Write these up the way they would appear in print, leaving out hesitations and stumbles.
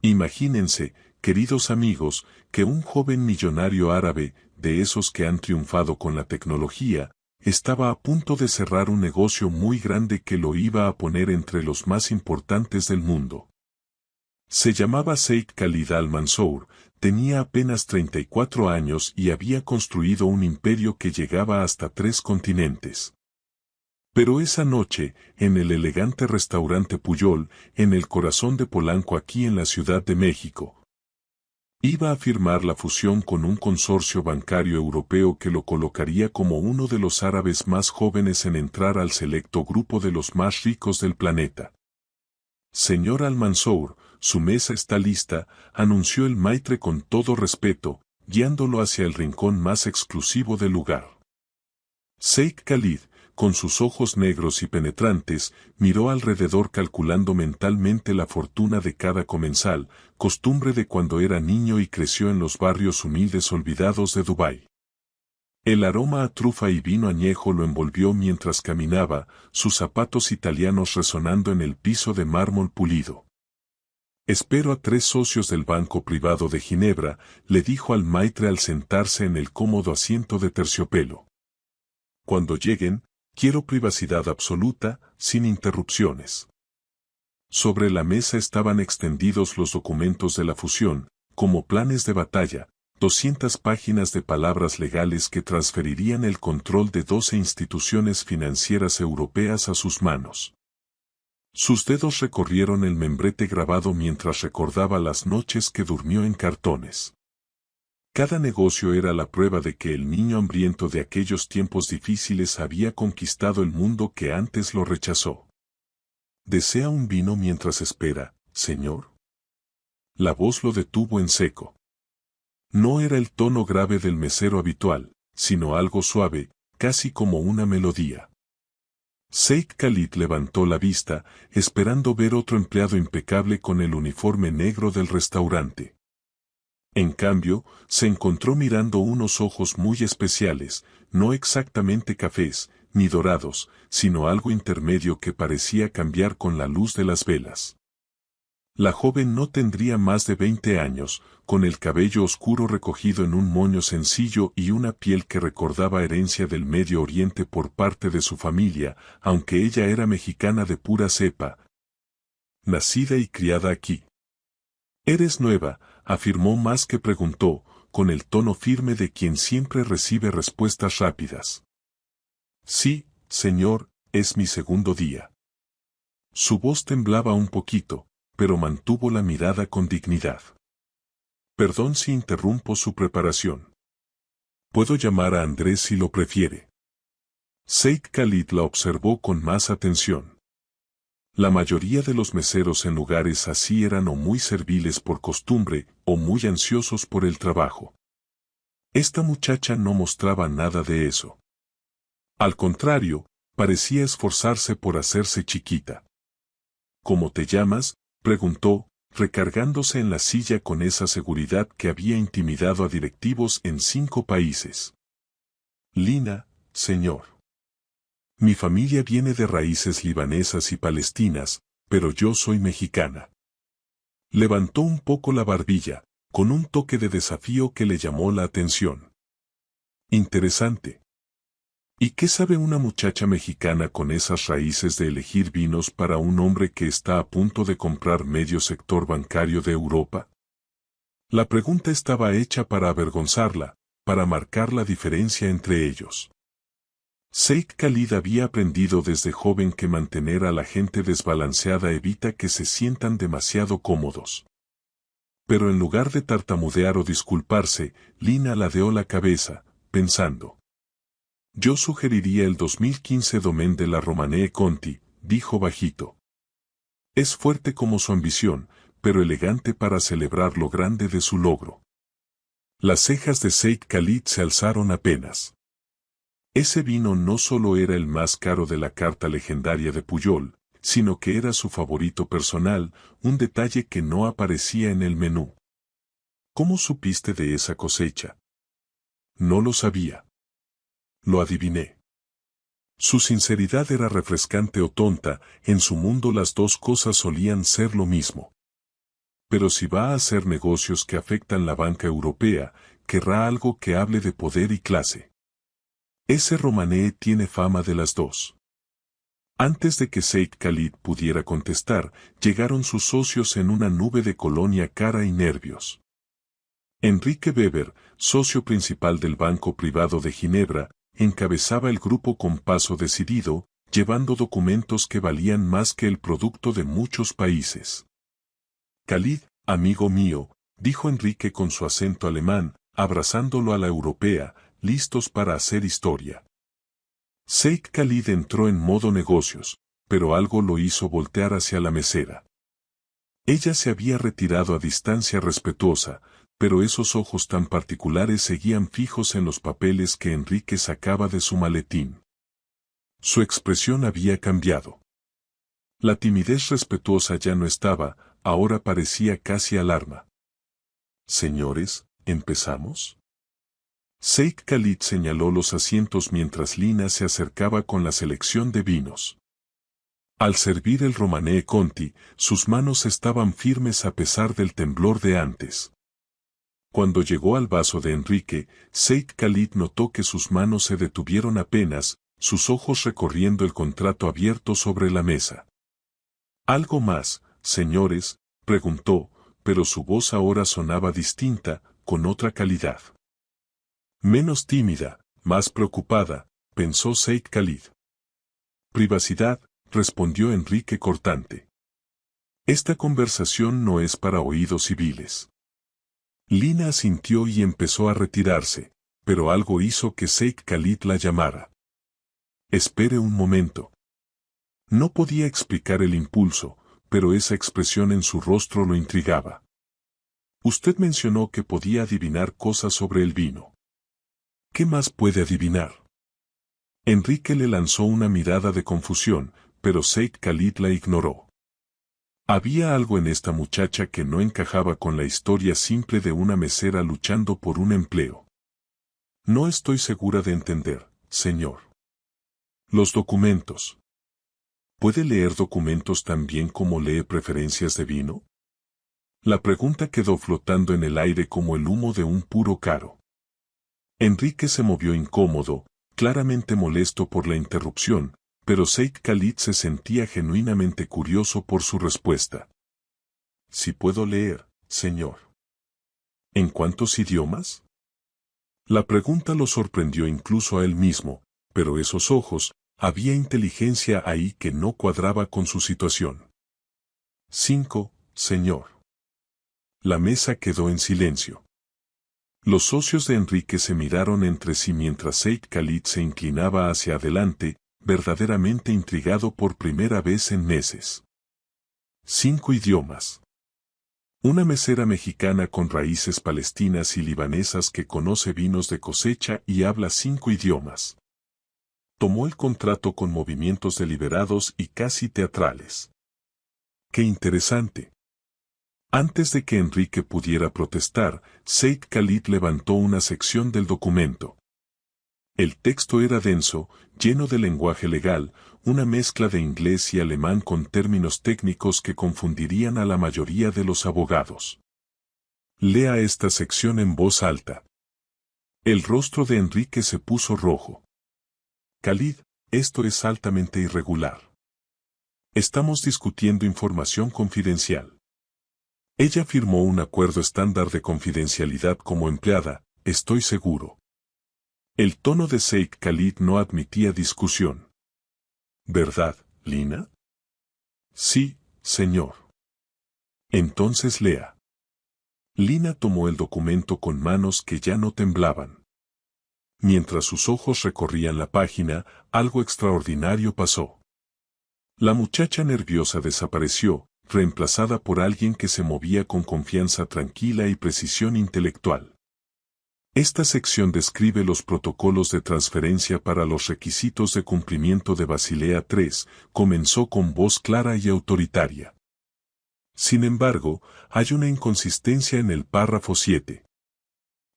Imagínense, queridos amigos, que un joven millonario árabe, de esos que han triunfado con la tecnología, estaba a punto de cerrar un negocio muy grande que lo iba a poner entre los más importantes del mundo. Se llamaba Sheikh Khalid Al-Mansour, tenía apenas 34 años y había construido un imperio que llegaba hasta 3 continentes. Pero esa noche, en el elegante restaurante Pujol, en el corazón de Polanco aquí en la Ciudad de México, iba a firmar la fusión con un consorcio bancario europeo que lo colocaría como uno de los árabes más jóvenes en entrar al selecto grupo de los más ricos del planeta. Señor Al-Mansour, su mesa está lista, anunció el maitre con todo respeto, guiándolo hacia el rincón más exclusivo del lugar. Sheikh Khalid, con sus ojos negros y penetrantes, miró alrededor calculando mentalmente la fortuna de cada comensal, costumbre de cuando era niño y creció en los barrios humildes olvidados de Dubái. El aroma a trufa y vino añejo lo envolvió mientras caminaba, sus zapatos italianos resonando en el piso de mármol pulido. Espero a 3 socios del Banco Privado de Ginebra, le dijo al maitre al sentarse en el cómodo asiento de terciopelo. Cuando lleguen, quiero privacidad absoluta, sin interrupciones. Sobre la mesa estaban extendidos los documentos de la fusión, como planes de batalla, 200 páginas de palabras legales que transferirían el control de 12 instituciones financieras europeas a sus manos. Sus dedos recorrieron el membrete grabado mientras recordaba las noches que durmió en cartones. Cada negocio era la prueba de que el niño hambriento de aquellos tiempos difíciles había conquistado el mundo que antes lo rechazó. ¿Desea un vino mientras espera, señor? La voz lo detuvo en seco. No era el tono grave del mesero habitual, sino algo suave, casi como una melodía. Sheikh Khalid levantó la vista, esperando ver otro empleado impecable con el uniforme negro del restaurante. En cambio, se encontró mirando unos ojos muy especiales, no exactamente cafés, ni dorados, sino algo intermedio que parecía cambiar con la luz de las velas. La joven no tendría más de 20 años, con el cabello oscuro recogido en un moño sencillo y una piel que recordaba herencia del Medio Oriente por parte de su familia, aunque ella era mexicana de pura cepa, nacida y criada aquí. «Eres nueva», afirmó más que preguntó, con el tono firme de quien siempre recibe respuestas rápidas. «Sí, señor, es mi segundo día». Su voz temblaba un poquito, pero mantuvo la mirada con dignidad. «Perdón si interrumpo su preparación. Puedo llamar a Andrés si lo prefiere». Sheikh Khalid la observó con más atención. La mayoría de los meseros en lugares así eran o muy serviles por costumbre, o muy ansiosos por el trabajo. Esta muchacha no mostraba nada de eso. Al contrario, parecía esforzarse por hacerse chiquita. «¿Cómo te llamas?», preguntó, recargándose en la silla con esa seguridad que había intimidado a directivos en 5 países. «Lina, señor. Mi familia viene de raíces libanesas y palestinas, pero yo soy mexicana». Levantó un poco la barbilla, con un toque de desafío que le llamó la atención. «Interesante. ¿Y qué sabe una muchacha mexicana con esas raíces de elegir vinos para un hombre que está a punto de comprar medio sector bancario de Europa?» La pregunta estaba hecha para avergonzarla, para marcar la diferencia entre ellos. Sheikh Khalid había aprendido desde joven que mantener a la gente desbalanceada evita que se sientan demasiado cómodos. Pero en lugar de tartamudear o disculparse, Lina ladeó la cabeza, pensando. «Yo sugeriría el 2015 Domaine de la Romanée Conti», dijo bajito. «Es fuerte como su ambición, pero elegante para celebrar lo grande de su logro». Las cejas de Sheikh Khalid se alzaron apenas. Ese vino no solo era el más caro de la carta legendaria de Pujol, sino que era su favorito personal, un detalle que no aparecía en el menú. «¿Cómo supiste de esa cosecha?» «No lo sabía. Lo adiviné». Su sinceridad era refrescante o tonta, en su mundo las dos cosas solían ser lo mismo. Pero si va a hacer negocios que afectan la banca europea, querrá algo que hable de poder y clase. Ese Romané tiene fama de las dos. Antes de que Said Khalid pudiera contestar, llegaron sus socios en una nube de colonia cara y nervios. Enrique Weber, socio principal del Banco Privado de Ginebra, encabezaba el grupo con paso decidido, llevando documentos que valían más que el producto de muchos países. Khalid, amigo mío, dijo Enrique con su acento alemán, abrazándolo a la europea, listos para hacer historia. Said Khalid entró en modo negocios, pero algo lo hizo voltear hacia la mesera. Ella se había retirado a distancia respetuosa, pero esos ojos tan particulares seguían fijos en los papeles que Enrique sacaba de su maletín. Su expresión había cambiado. La timidez respetuosa ya no estaba, ahora parecía casi alarma. Señores, ¿empezamos? Said Khalid señaló los asientos mientras Lina se acercaba con la selección de vinos. Al servir el Romané Conti, sus manos estaban firmes a pesar del temblor de antes. Cuando llegó al vaso de Enrique, Said Khalid notó que sus manos se detuvieron apenas, sus ojos recorriendo el contrato abierto sobre la mesa. ¿Algo más, señores?, preguntó, pero su voz ahora sonaba distinta, con otra calidad. Menos tímida, más preocupada, pensó Said Khalid. Privacidad, respondió Enrique cortante. Esta conversación no es para oídos civiles. Lina asintió y empezó a retirarse, pero algo hizo que Said Khalid la llamara. Espere un momento. No podía explicar el impulso, pero esa expresión en su rostro lo intrigaba. Usted mencionó que podía adivinar cosas sobre el vino. ¿Qué más puede adivinar? Enrique le lanzó una mirada de confusión, pero Said Khalid la ignoró. Había algo en esta muchacha que no encajaba con la historia simple de una mesera luchando por un empleo. No estoy segura de entender, señor. Los documentos. ¿Puede leer documentos tan bien como lee preferencias de vino? La pregunta quedó flotando en el aire como el humo de un puro caro. Enrique se movió incómodo, claramente molesto por la interrupción, pero Said Khalid se sentía genuinamente curioso por su respuesta. «¿Sí puedo leer, señor?» «¿En cuántos idiomas?» La pregunta lo sorprendió incluso a él mismo, pero esos ojos, había inteligencia ahí que no cuadraba con su situación. «5, señor». La mesa quedó en silencio. Los socios de Enrique se miraron entre sí mientras Said Khalid se inclinaba hacia adelante, verdaderamente intrigado por primera vez en meses. 5 idiomas. Una mesera mexicana con raíces palestinas y libanesas que conoce vinos de cosecha y habla 5 idiomas. Tomó el contrato con movimientos deliberados y casi teatrales. ¡Qué interesante! Antes de que Enrique pudiera protestar, Said Khalid levantó una sección del documento. El texto era denso, lleno de lenguaje legal, una mezcla de inglés y alemán con términos técnicos que confundirían a la mayoría de los abogados. Lea esta sección en voz alta. El rostro de Enrique se puso rojo. Khalid, esto es altamente irregular. Estamos discutiendo información confidencial. Ella firmó un acuerdo estándar de confidencialidad como empleada, estoy seguro. El tono de Said Khalid no admitía discusión. ¿Verdad, Lina? Sí, señor. Entonces lea. Lina tomó el documento con manos que ya no temblaban. Mientras sus ojos recorrían la página, algo extraordinario pasó. La muchacha nerviosa desapareció, reemplazada por alguien que se movía con confianza tranquila y precisión intelectual. Esta sección describe los protocolos de transferencia para los requisitos de cumplimiento de Basilea III, comenzó con voz clara y autoritaria. Sin embargo, hay una inconsistencia en el párrafo 7.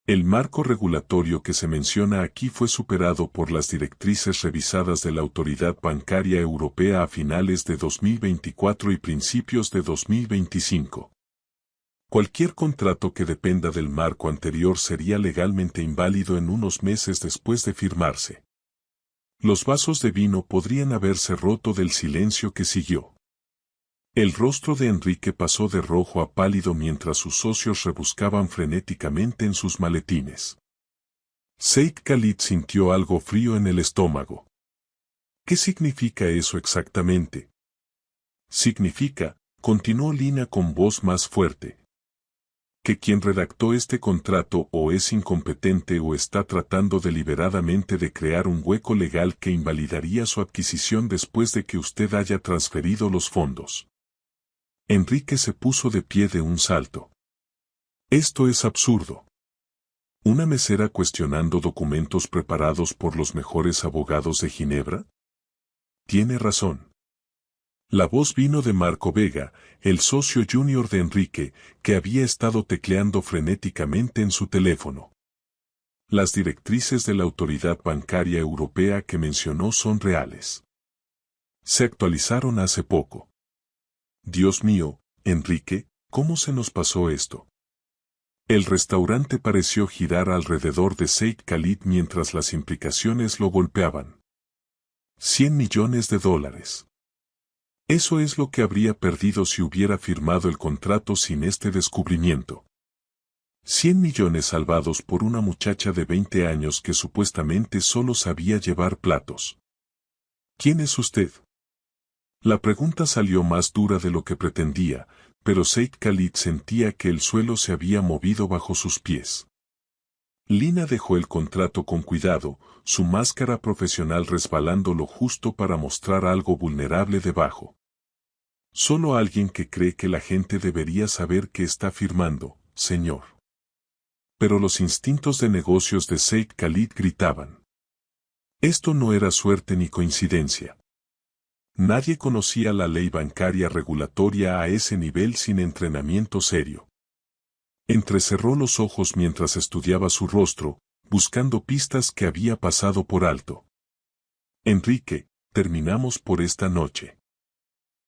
El marco regulatorio que se menciona aquí fue superado por las directrices revisadas de la Autoridad Bancaria Europea a finales de 2024 y principios de 2025. Cualquier contrato que dependa del marco anterior sería legalmente inválido en unos meses después de firmarse. Los vasos de vino podrían haberse roto del silencio que siguió. El rostro de Enrique pasó de rojo a pálido mientras sus socios rebuscaban frenéticamente en sus maletines. Said Khalid sintió algo frío en el estómago. ¿Qué significa eso exactamente? Significa, continuó Lina con voz más fuerte, que quien redactó este contrato o es incompetente o está tratando deliberadamente de crear un hueco legal que invalidaría su adquisición después de que usted haya transferido los fondos. Enrique se puso de pie de un salto. Esto es absurdo. ¿Una mesera cuestionando documentos preparados por los mejores abogados de Ginebra? Tiene razón. La voz vino de Marco Vega, el socio junior de Enrique, que había estado tecleando frenéticamente en su teléfono. Las directrices de la Autoridad Bancaria Europea que mencionó son reales. Se actualizaron hace poco. Dios mío, Enrique, ¿cómo se nos pasó esto? El restaurante pareció girar alrededor de Said Khalid mientras las implicaciones lo golpeaban. $100 millones. Eso es lo que habría perdido si hubiera firmado el contrato sin este descubrimiento. 100 millones salvados por una muchacha de 20 años que supuestamente solo sabía llevar platos. ¿Quién es usted? La pregunta salió más dura de lo que pretendía, pero Said Khalid sentía que el suelo se había movido bajo sus pies. Lina dejó el contrato con cuidado, su máscara profesional resbalando lo justo para mostrar algo vulnerable debajo. Solo alguien que cree que la gente debería saber qué está firmando, señor. Pero los instintos de negocios de Said Khalid gritaban. Esto no era suerte ni coincidencia. Nadie conocía la ley bancaria regulatoria a ese nivel sin entrenamiento serio. Entrecerró los ojos mientras estudiaba su rostro, buscando pistas que había pasado por alto. Enrique, terminamos por esta noche.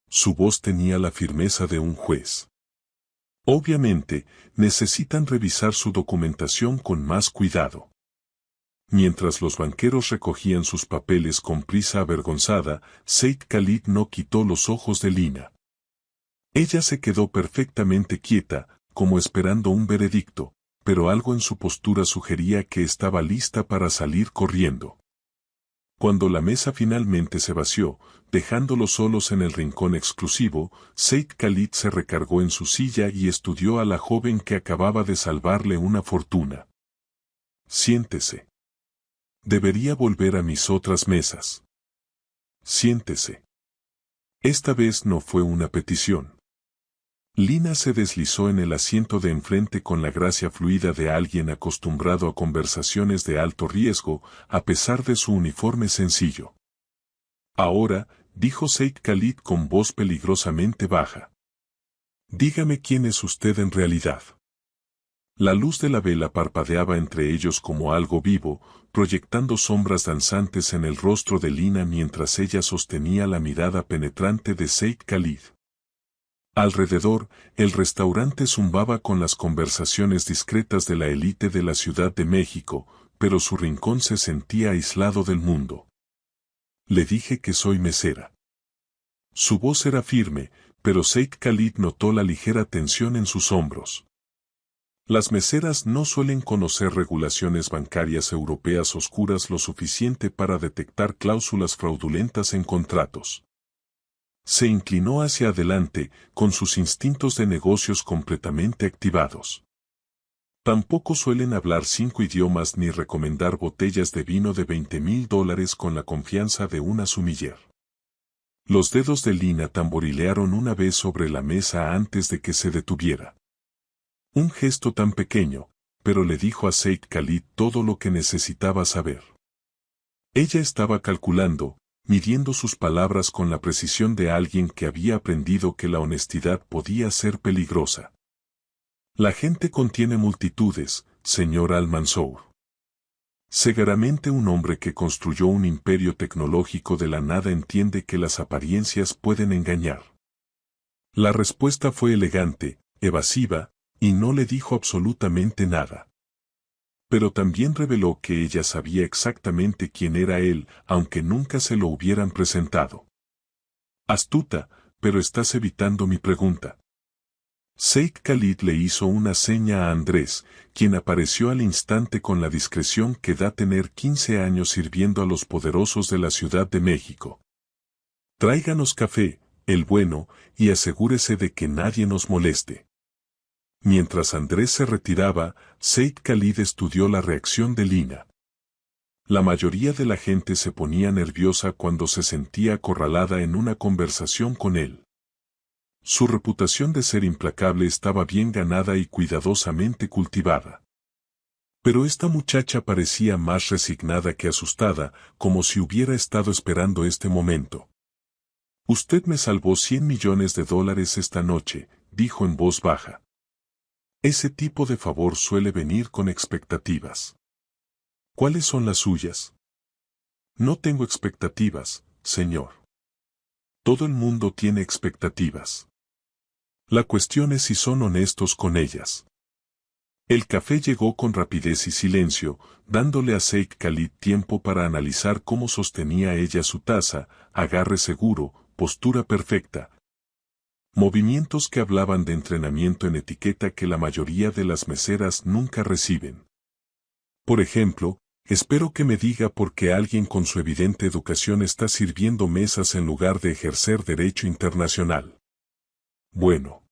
Su voz tenía la firmeza de un juez. Obviamente, necesitan revisar su documentación con más cuidado. Mientras los banqueros recogían sus papeles con prisa avergonzada, Said Khalid no quitó los ojos de Lina. Ella se quedó perfectamente quieta, como esperando un veredicto, pero algo en su postura sugería que estaba lista para salir corriendo. Cuando la mesa finalmente se vació, dejándolos solos en el rincón exclusivo, Said Khalid se recargó en su silla y estudió a la joven que acababa de salvarle una fortuna. Siéntese. Debería volver a mis otras mesas. Siéntese. Esta vez no fue una petición. Lina se deslizó en el asiento de enfrente con la gracia fluida de alguien acostumbrado a conversaciones de alto riesgo, a pesar de su uniforme sencillo. Ahora, dijo Said Khalid con voz peligrosamente baja. Dígame quién es usted en realidad. La luz de la vela parpadeaba entre ellos como algo vivo, proyectando sombras danzantes en el rostro de Lina mientras ella sostenía la mirada penetrante de Said Khalid. Alrededor, el restaurante zumbaba con las conversaciones discretas de la élite de la Ciudad de México, pero su rincón se sentía aislado del mundo. Le dije que soy mesera. Su voz era firme, pero Said Khalid notó la ligera tensión en sus hombros. Las meseras no suelen conocer regulaciones bancarias europeas oscuras lo suficiente para detectar cláusulas fraudulentas en contratos. Se inclinó hacia adelante, con sus instintos de negocios completamente activados. Tampoco suelen hablar 5 idiomas ni recomendar botellas de vino de $20,000 con la confianza de una sumiller. Los dedos de Lina tamborilearon una vez sobre la mesa antes de que se detuviera. Un gesto tan pequeño, pero le dijo a Said Khalid todo lo que necesitaba saber. Ella estaba calculando, midiendo sus palabras con la precisión de alguien que había aprendido que la honestidad podía ser peligrosa. La gente contiene multitudes, señor Al-Mansour. Seguramente un hombre que construyó un imperio tecnológico de la nada entiende que las apariencias pueden engañar. La respuesta fue elegante, evasiva, y no le dijo absolutamente nada. Pero también reveló que ella sabía exactamente quién era él, aunque nunca se lo hubieran presentado. Astuta, pero estás evitando mi pregunta. Sheikh Khalid le hizo una seña a Andrés, quien apareció al instante con la discreción que da tener 15 años sirviendo a los poderosos de la Ciudad de México. Tráiganos café, el bueno, y asegúrese de que nadie nos moleste. Mientras Andrés se retiraba, Sheikh Khalid estudió la reacción de Lina. La mayoría de la gente se ponía nerviosa cuando se sentía acorralada en una conversación con él. Su reputación de ser implacable estaba bien ganada y cuidadosamente cultivada. Pero esta muchacha parecía más resignada que asustada, como si hubiera estado esperando este momento. Usted me salvó $100 millones esta noche, dijo en voz baja. Ese tipo de favor suele venir con expectativas. ¿Cuáles son las suyas? No tengo expectativas, señor. Todo el mundo tiene expectativas. La cuestión es si son honestos con ellas. El café llegó con rapidez y silencio, dándole a Sheikh Khalid tiempo para analizar cómo sostenía ella su taza, agarre seguro, postura perfecta. Movimientos que hablaban de entrenamiento en etiqueta que la mayoría de las meseras nunca reciben. Por ejemplo, espero que me diga por qué alguien con su evidente educación está sirviendo mesas en lugar de ejercer derecho internacional. Bueno.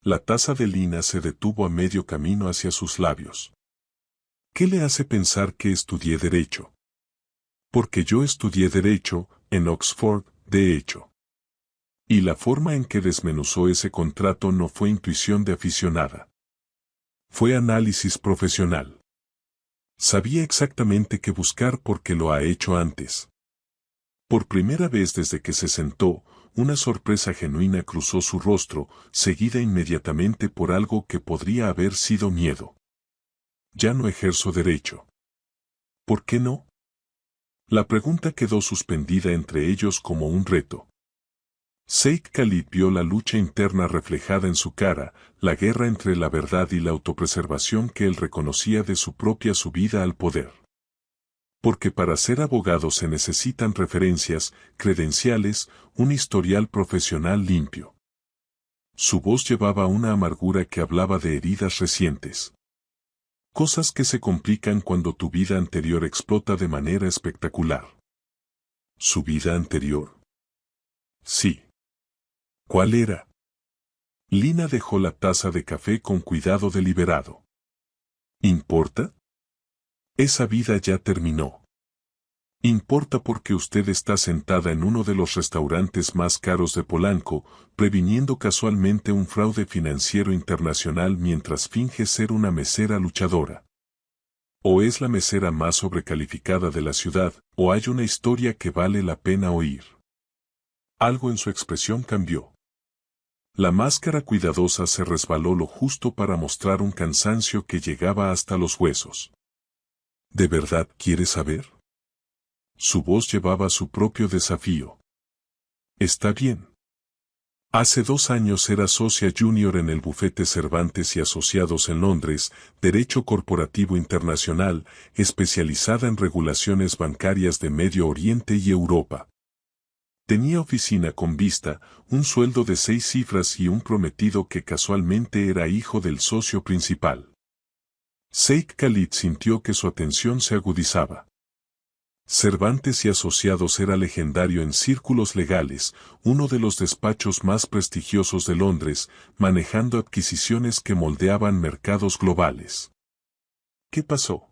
La taza de Lina se detuvo a medio camino hacia sus labios. ¿Qué le hace pensar que estudié derecho? Porque yo estudié derecho, en Oxford, de hecho. Y la forma en que desmenuzó ese contrato no fue intuición de aficionada. Fue análisis profesional. Sabía exactamente qué buscar porque lo ha hecho antes. Por primera vez desde que se sentó, una sorpresa genuina cruzó su rostro, seguida inmediatamente por algo que podría haber sido miedo. Ya no ejerzo derecho. ¿Por qué no? La pregunta quedó suspendida entre ellos como un reto. Sheikh Khalid vio la lucha interna reflejada en su cara, la guerra entre la verdad y la autopreservación que él reconocía de su propia subida al poder. Porque para ser abogado se necesitan referencias, credenciales, un historial profesional limpio. Su voz llevaba una amargura que hablaba de heridas recientes. Cosas que se complican cuando tu vida anterior explota de manera espectacular. ¿Su vida anterior? Sí. ¿Cuál era? Lina dejó la taza de café con cuidado deliberado. ¿Importa? Esa vida ya terminó. Importa porque usted está sentada en uno de los restaurantes más caros de Polanco, previniendo casualmente un fraude financiero internacional mientras finge ser una mesera luchadora. O es la mesera más sobrecalificada de la ciudad, o hay una historia que vale la pena oír. Algo en su expresión cambió. La máscara cuidadosa se resbaló lo justo para mostrar un cansancio que llegaba hasta los huesos. ¿De verdad quiere saber? Su voz llevaba su propio desafío. Está bien. Hace 2 años era socia junior en el bufete Cervantes y Asociados en Londres, Derecho Corporativo Internacional, especializada en regulaciones bancarias de Medio Oriente y Europa. Tenía oficina con vista, un sueldo de 6 cifras y un prometido que casualmente era hijo del socio principal. Sheikh Khalid sintió que su atención se agudizaba. Cervantes y Asociados era legendario en círculos legales, uno de los despachos más prestigiosos de Londres, manejando adquisiciones que moldeaban mercados globales. ¿Qué pasó?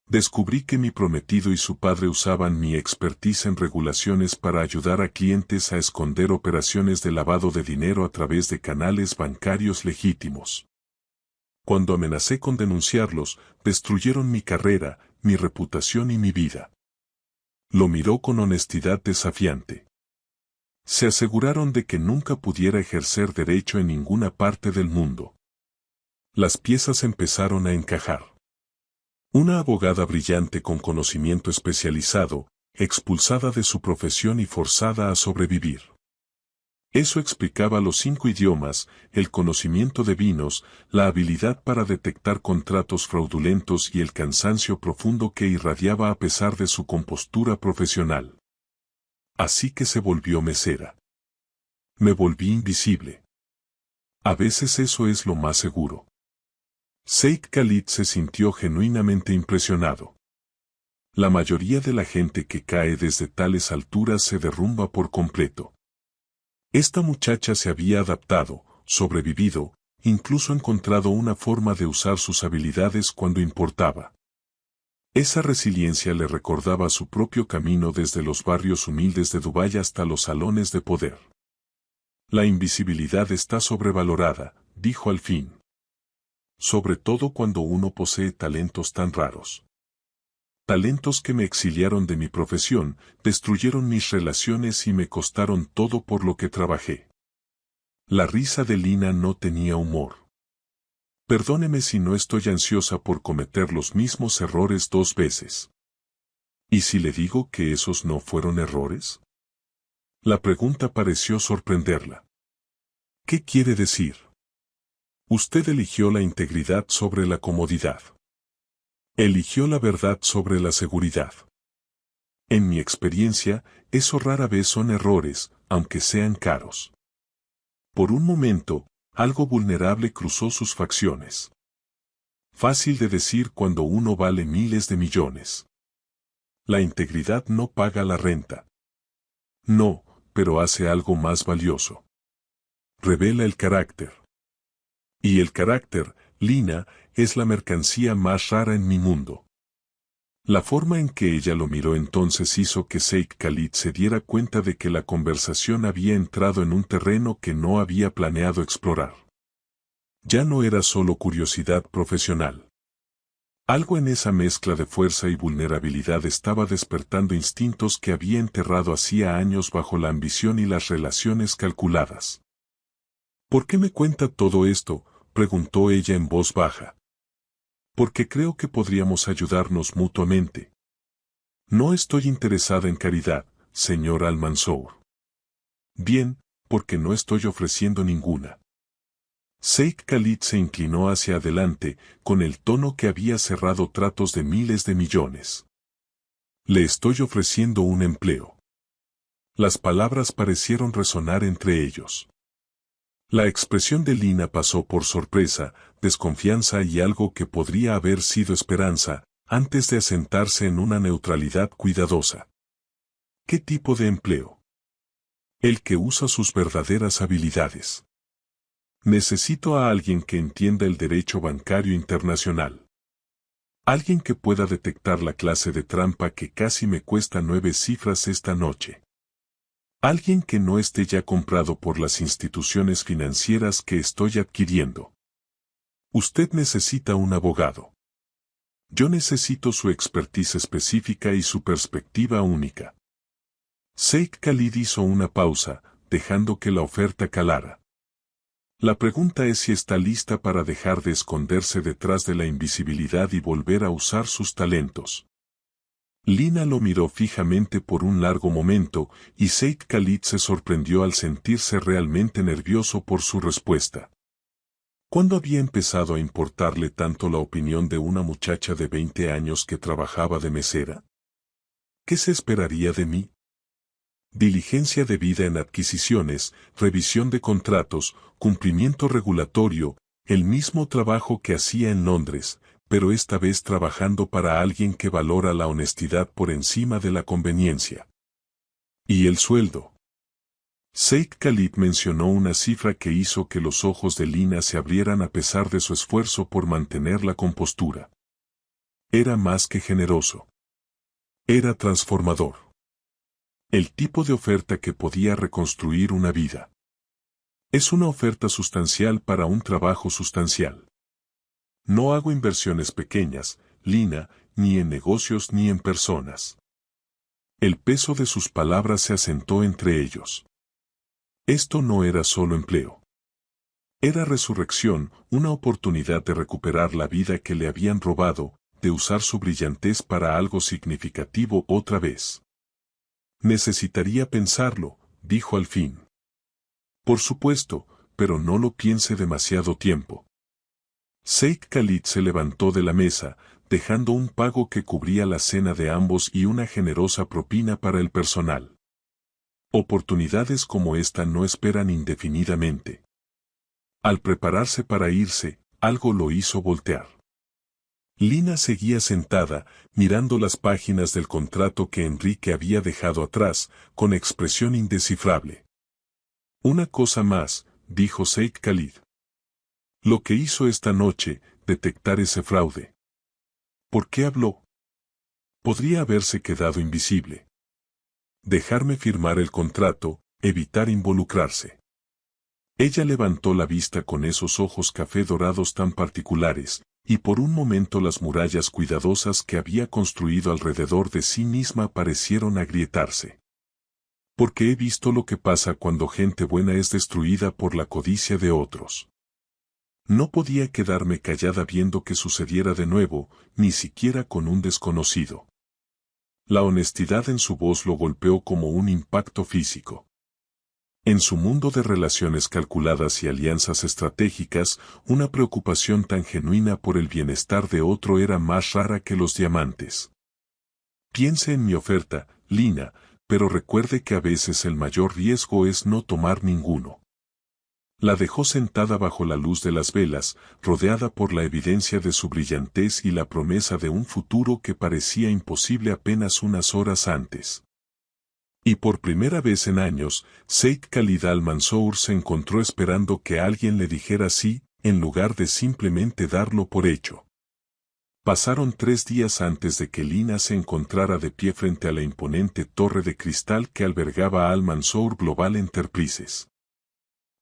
Descubrí que mi prometido y su padre usaban mi expertise en regulaciones para ayudar a clientes a esconder operaciones de lavado de dinero a través de canales bancarios legítimos. Cuando amenacé con denunciarlos, destruyeron mi carrera, mi reputación y mi vida. Lo miró con honestidad desafiante. Se aseguraron de que nunca pudiera ejercer derecho en ninguna parte del mundo. Las piezas empezaron a encajar. Una abogada brillante con conocimiento especializado, expulsada de su profesión y forzada a sobrevivir. Eso explicaba los 5 idiomas, el conocimiento de vinos, la habilidad para detectar contratos fraudulentos y el cansancio profundo que irradiaba a pesar de su compostura profesional. Así que se volvió mesera. Me volví invisible. A veces eso es lo más seguro. Said Khalid se sintió genuinamente impresionado. La mayoría de la gente que cae desde tales alturas se derrumba por completo. Esta muchacha se había adaptado, sobrevivido, incluso encontrado una forma de usar sus habilidades cuando importaba. Esa resiliencia le recordaba su propio camino desde los barrios humildes de Dubái hasta los salones de poder. La invisibilidad está sobrevalorada, dijo al fin. Sobre todo cuando uno posee talentos tan raros. Talentos que me exiliaron de mi profesión, destruyeron mis relaciones y me costaron todo por lo que trabajé. La risa de Lina no tenía humor. Perdóneme si no estoy ansiosa por cometer los mismos errores 2 veces. ¿Y si le digo que esos no fueron errores? La pregunta pareció sorprenderla. ¿Qué quiere decir? Usted eligió la integridad sobre la comodidad. Eligió la verdad sobre la seguridad. En mi experiencia, eso rara vez son errores, aunque sean caros. Por un momento, algo vulnerable cruzó sus facciones. Fácil de decir cuando uno vale miles de millones. La integridad no paga la renta. No, pero hace algo más valioso. Revela el carácter. Y el carácter, Lina, es la mercancía más rara en mi mundo. La forma en que ella lo miró entonces hizo que Said Khalid se diera cuenta de que la conversación había entrado en un terreno que no había planeado explorar. Ya no era solo curiosidad profesional. Algo en esa mezcla de fuerza y vulnerabilidad estaba despertando instintos que había enterrado hacía años bajo la ambición y las relaciones calculadas. ¿Por qué me cuenta todo esto?, preguntó ella en voz baja. Porque creo que podríamos ayudarnos mutuamente. No estoy interesada en caridad, señor Al-Mansour. Bien, porque no estoy ofreciendo ninguna. Said Khalid se inclinó hacia adelante, con el tono que había cerrado tratos de miles de millones. Le estoy ofreciendo un empleo. Las palabras parecieron resonar entre ellos. La expresión de Lina pasó por sorpresa, desconfianza y algo que podría haber sido esperanza, antes de asentarse en una neutralidad cuidadosa. ¿Qué tipo de empleo? El que usa sus verdaderas habilidades. Necesito a alguien que entienda el derecho bancario internacional. Alguien que pueda detectar la clase de trampa que casi me cuesta 9 cifras esta noche. Alguien que no esté ya comprado por las instituciones financieras que estoy adquiriendo. Usted necesita un abogado. Yo necesito su expertise específica y su perspectiva única. Said Khalid hizo una pausa, dejando que la oferta calara. La pregunta es si está lista para dejar de esconderse detrás de la invisibilidad y volver a usar sus talentos. Lina lo miró fijamente por un largo momento, y Said Khalid se sorprendió al sentirse realmente nervioso por su respuesta. ¿Cuándo había empezado a importarle tanto la opinión de una muchacha de 20 años que trabajaba de mesera? ¿Qué se esperaría de mí? Diligencia debida en adquisiciones, revisión de contratos, cumplimiento regulatorio, el mismo trabajo que hacía en Londres, pero esta vez trabajando para alguien que valora la honestidad por encima de la conveniencia. ¿Y el sueldo? Said Khalid mencionó una cifra que hizo que los ojos de Lina se abrieran a pesar de su esfuerzo por mantener la compostura. Era más que generoso. Era transformador. El tipo de oferta que podía reconstruir una vida. Es una oferta sustancial para un trabajo sustancial. No hago inversiones pequeñas, Lina, ni en negocios ni en personas. El peso de sus palabras se asentó entre ellos. Esto no era solo empleo. Era resurrección, una oportunidad de recuperar la vida que le habían robado, de usar su brillantez para algo significativo otra vez. Necesitaría pensarlo, dijo al fin. Por supuesto, pero no lo piense demasiado tiempo. Sheikh Khalid se levantó de la mesa, dejando un pago que cubría la cena de ambos y una generosa propina para el personal. Oportunidades como esta no esperan indefinidamente. Al prepararse para irse, algo lo hizo voltear. Lina seguía sentada, mirando las páginas del contrato que Enrique había dejado atrás, con expresión indescifrable. Una cosa más, dijo Sheikh Khalid. Lo que hizo esta noche, detectar ese fraude. ¿Por qué habló? Podría haberse quedado invisible. Dejarme firmar el contrato, evitar involucrarse. Ella levantó la vista con esos ojos café dorados tan particulares, y por un momento las murallas cuidadosas que había construido alrededor de sí misma parecieron agrietarse. Porque he visto lo que pasa cuando gente buena es destruida por la codicia de otros. No podía quedarme callada viendo que sucediera de nuevo, ni siquiera con un desconocido. La honestidad en su voz lo golpeó como un impacto físico. En su mundo de relaciones calculadas y alianzas estratégicas, una preocupación tan genuina por el bienestar de otro era más rara que los diamantes. Piense en mi oferta, Lina, pero recuerde que a veces el mayor riesgo es no tomar ninguno. La dejó sentada bajo la luz de las velas, rodeada por la evidencia de su brillantez y la promesa de un futuro que parecía imposible apenas unas horas antes. Y por primera vez en años, Sheikh Khalid al-Mansour se encontró esperando que alguien le dijera sí, en lugar de simplemente darlo por hecho. Pasaron 3 días antes de que Lina se encontrara de pie frente a la imponente torre de cristal que albergaba a Al-Mansour Global Enterprises.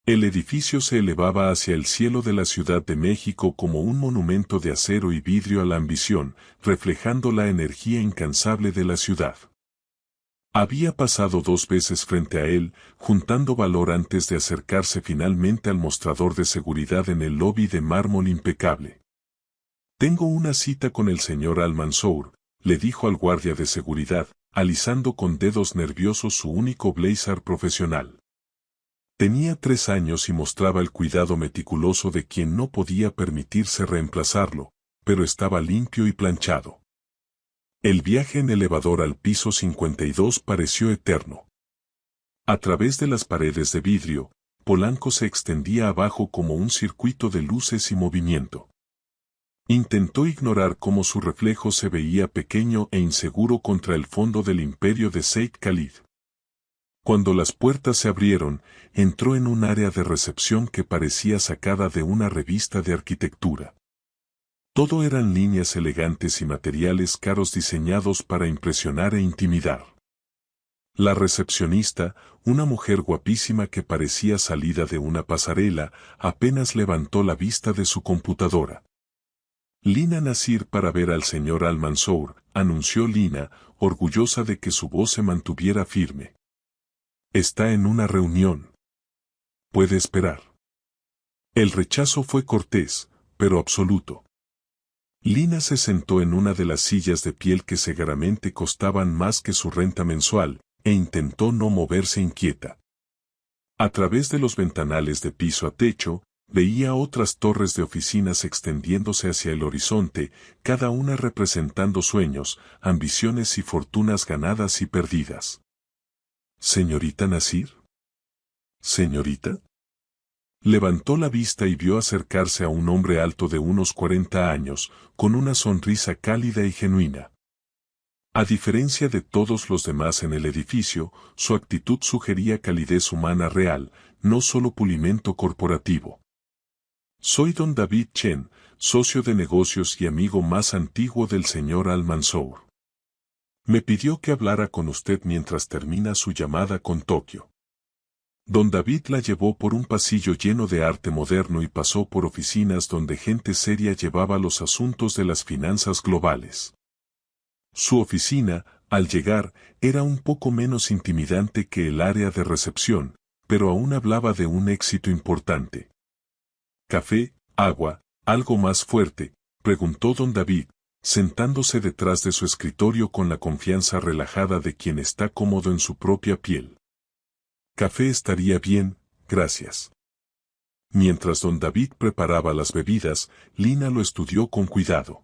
El edificio se elevaba hacia el cielo de la Ciudad de México como un monumento de acero y vidrio a la ambición, reflejando la energía incansable de la ciudad. Había pasado 2 veces frente a él, juntando valor antes de acercarse finalmente al mostrador de seguridad en el lobby de mármol impecable. «Tengo una cita con el señor Al-Mansour», le dijo al guardia de seguridad, alisando con dedos nerviosos su único blazer profesional. Tenía 3 años y mostraba el cuidado meticuloso de quien no podía permitirse reemplazarlo, pero estaba limpio y planchado. El viaje en elevador al piso 52 pareció eterno. A través de las paredes de vidrio, Polanco se extendía abajo como un circuito de luces y movimiento. Intentó ignorar cómo su reflejo se veía pequeño e inseguro contra el fondo del imperio de Sheikh Khalid. Cuando las puertas se abrieron, entró en un área de recepción que parecía sacada de una revista de arquitectura. Todo eran líneas elegantes y materiales caros diseñados para impresionar e intimidar. La recepcionista, una mujer guapísima que parecía salida de una pasarela, apenas levantó la vista de su computadora. «Lina Nasir para ver al señor Al-Mansour», anunció Lina, orgullosa de que su voz se mantuviera firme. «Está en una reunión. Puede esperar». El rechazo fue cortés, pero absoluto. Lina se sentó en una de las sillas de piel que seguramente costaban más que su renta mensual, e intentó no moverse inquieta. A través de los ventanales de piso a techo, veía otras torres de oficinas extendiéndose hacia el horizonte, cada una representando sueños, ambiciones y fortunas ganadas y perdidas. «¿Señorita Nasir? ¿Señorita?» Levantó la vista y vio acercarse a un hombre alto de unos 40 años, con una sonrisa cálida y genuina. A diferencia de todos los demás en el edificio, su actitud sugería calidez humana real, no solo pulimento corporativo. «Soy don David Chen, socio de negocios y amigo más antiguo del señor Al-Mansour. Me pidió que hablara con usted mientras termina su llamada con Tokio». Don David la llevó por un pasillo lleno de arte moderno y pasó por oficinas donde gente seria llevaba los asuntos de las finanzas globales. Su oficina, al llegar, era un poco menos intimidante que el área de recepción, pero aún hablaba de un éxito importante. «¿Café, agua, algo más fuerte?», preguntó don David, sentándose detrás de su escritorio con la confianza relajada de quien está cómodo en su propia piel. «Café estaría bien, gracias. Mientras don David preparaba las bebidas, Lina lo estudió con cuidado.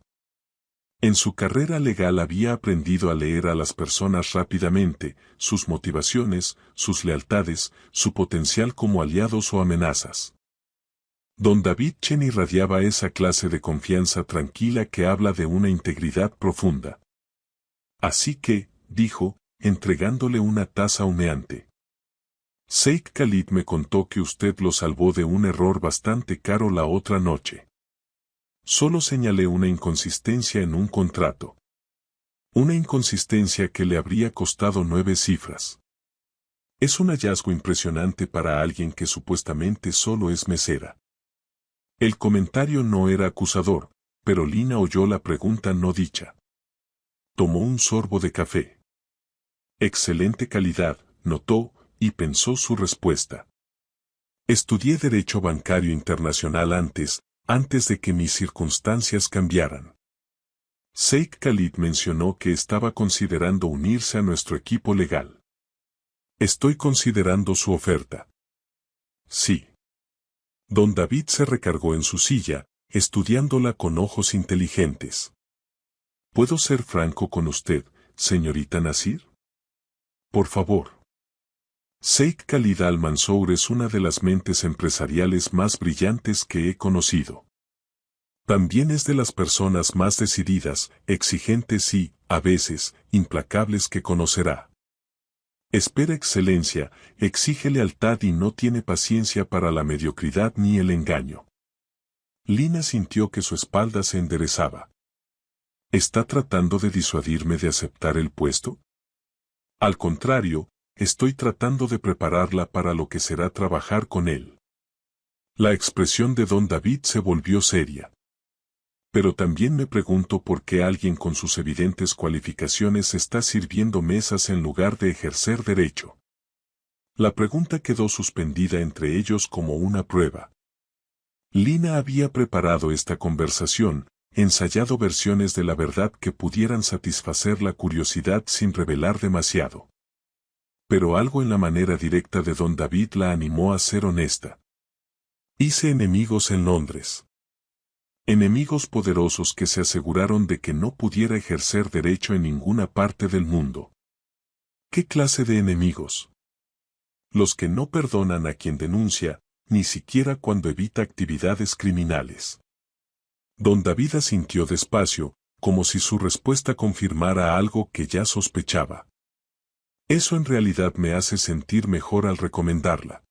En su carrera legal había aprendido a leer a las personas rápidamente, sus motivaciones, sus lealtades, su potencial como aliados o amenazas. Don David Chen irradiaba esa clase de confianza tranquila que habla de una integridad profunda. Así que, dijo, entregándole una taza humeante. Sheikh Khalid me contó que usted lo salvó de un error bastante caro la otra noche. Solo señalé una inconsistencia en un contrato. Una inconsistencia que le habría costado 9 cifras. Es un hallazgo impresionante para alguien que supuestamente solo es mesera. El comentario no era acusador, pero Lina oyó la pregunta no dicha. Tomó un sorbo de café. Excelente calidad, notó, y pensó su respuesta. Estudié Derecho Bancario Internacional antes de que mis circunstancias cambiaran. Sheikh Khalid mencionó que estaba considerando unirse a nuestro equipo legal. Estoy considerando su oferta. Sí. Don David se recargó en su silla, estudiándola con ojos inteligentes. ¿Puedo ser franco con usted, señorita Nasir? Por favor. Sheikh Khalid Al-Mansour es una de las mentes empresariales más brillantes que he conocido. También es de las personas más decididas, exigentes y, a veces, implacables que conocerá. Espera excelencia, exige lealtad y no tiene paciencia para la mediocridad ni el engaño. Lina sintió que su espalda se enderezaba. ¿Está tratando de disuadirme de aceptar el puesto? Al contrario, estoy tratando de prepararla para lo que será trabajar con él. La expresión de don David se volvió seria. Pero también me pregunto por qué alguien con sus evidentes cualificaciones está sirviendo mesas en lugar de ejercer derecho. La pregunta quedó suspendida entre ellos como una prueba. Lina había preparado esta conversación, ensayado versiones de la verdad que pudieran satisfacer la curiosidad sin revelar demasiado. Pero algo en la manera directa de don David la animó a ser honesta. Hice enemigos en Londres. Enemigos poderosos que se aseguraron de que no pudiera ejercer derecho en ninguna parte del mundo. ¿Qué clase de enemigos? Los que no perdonan a quien denuncia, ni siquiera cuando evita actividades criminales. Don David asintió despacio, como si su respuesta confirmara algo que ya sospechaba. Eso en realidad me hace sentir mejor al recomendarla.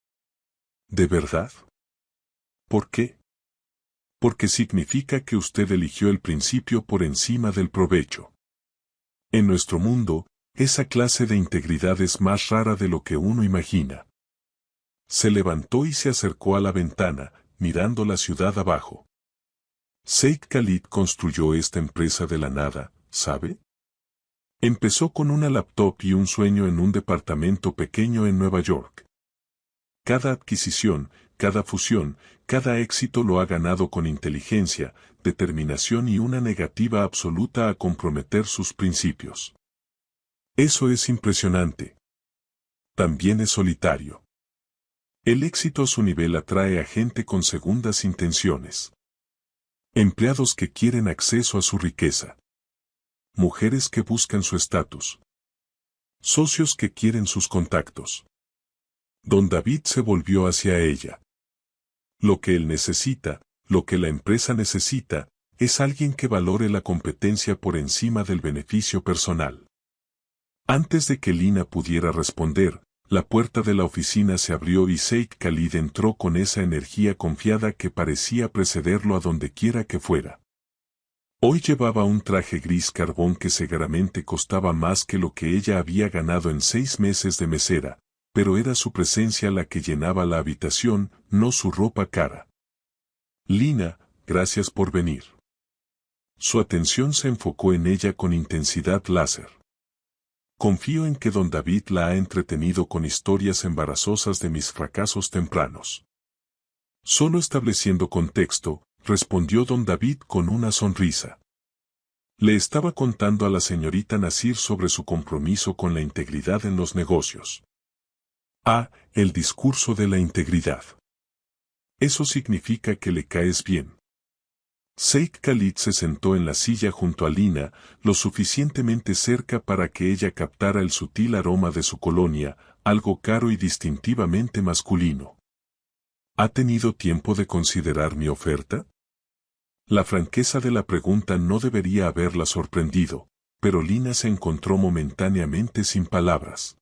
¿De verdad? ¿Por qué? Porque significa que usted eligió el principio por encima del provecho. En nuestro mundo, esa clase de integridad es más rara de lo que uno imagina. Se levantó y se acercó a la ventana, mirando la ciudad abajo. Sheikh Khalid construyó esta empresa de la nada, ¿sabe? Empezó con una laptop y un sueño en un departamento pequeño en Nueva York. Cada adquisición, cada fusión, cada éxito lo ha ganado con inteligencia, determinación y una negativa absoluta a comprometer sus principios. Eso es impresionante. También es solitario. El éxito a su nivel atrae a gente con segundas intenciones. Empleados que quieren acceso a su riqueza. Mujeres que buscan su estatus. Socios que quieren sus contactos. Don David se volvió hacia ella. Lo que él necesita, lo que la empresa necesita, es alguien que valore la competencia por encima del beneficio personal. Antes de que Lina pudiera responder, la puerta de la oficina se abrió y Sheikh Khalid entró con esa energía confiada que parecía precederlo a donde quiera que fuera. Hoy llevaba un traje gris carbón que seguramente costaba más que lo que ella había ganado en 6 meses de mesera, pero era su presencia la que llenaba la habitación, no su ropa cara. Lina, gracias por venir. Su atención se enfocó en ella con intensidad láser. Confío en que don David la ha entretenido con historias embarazosas de mis fracasos tempranos. Solo estableciendo contexto, respondió don David con una sonrisa. Le estaba contando a la señorita Nasir sobre su compromiso con la integridad en los negocios. A. El discurso de la integridad. Eso significa que le caes bien. Sheikh Khalid se sentó en la silla junto a Lina, lo suficientemente cerca para que ella captara el sutil aroma de su colonia, algo caro y distintivamente masculino. ¿Ha tenido tiempo de considerar mi oferta? La franqueza de la pregunta no debería haberla sorprendido, pero Lina se encontró momentáneamente sin palabras.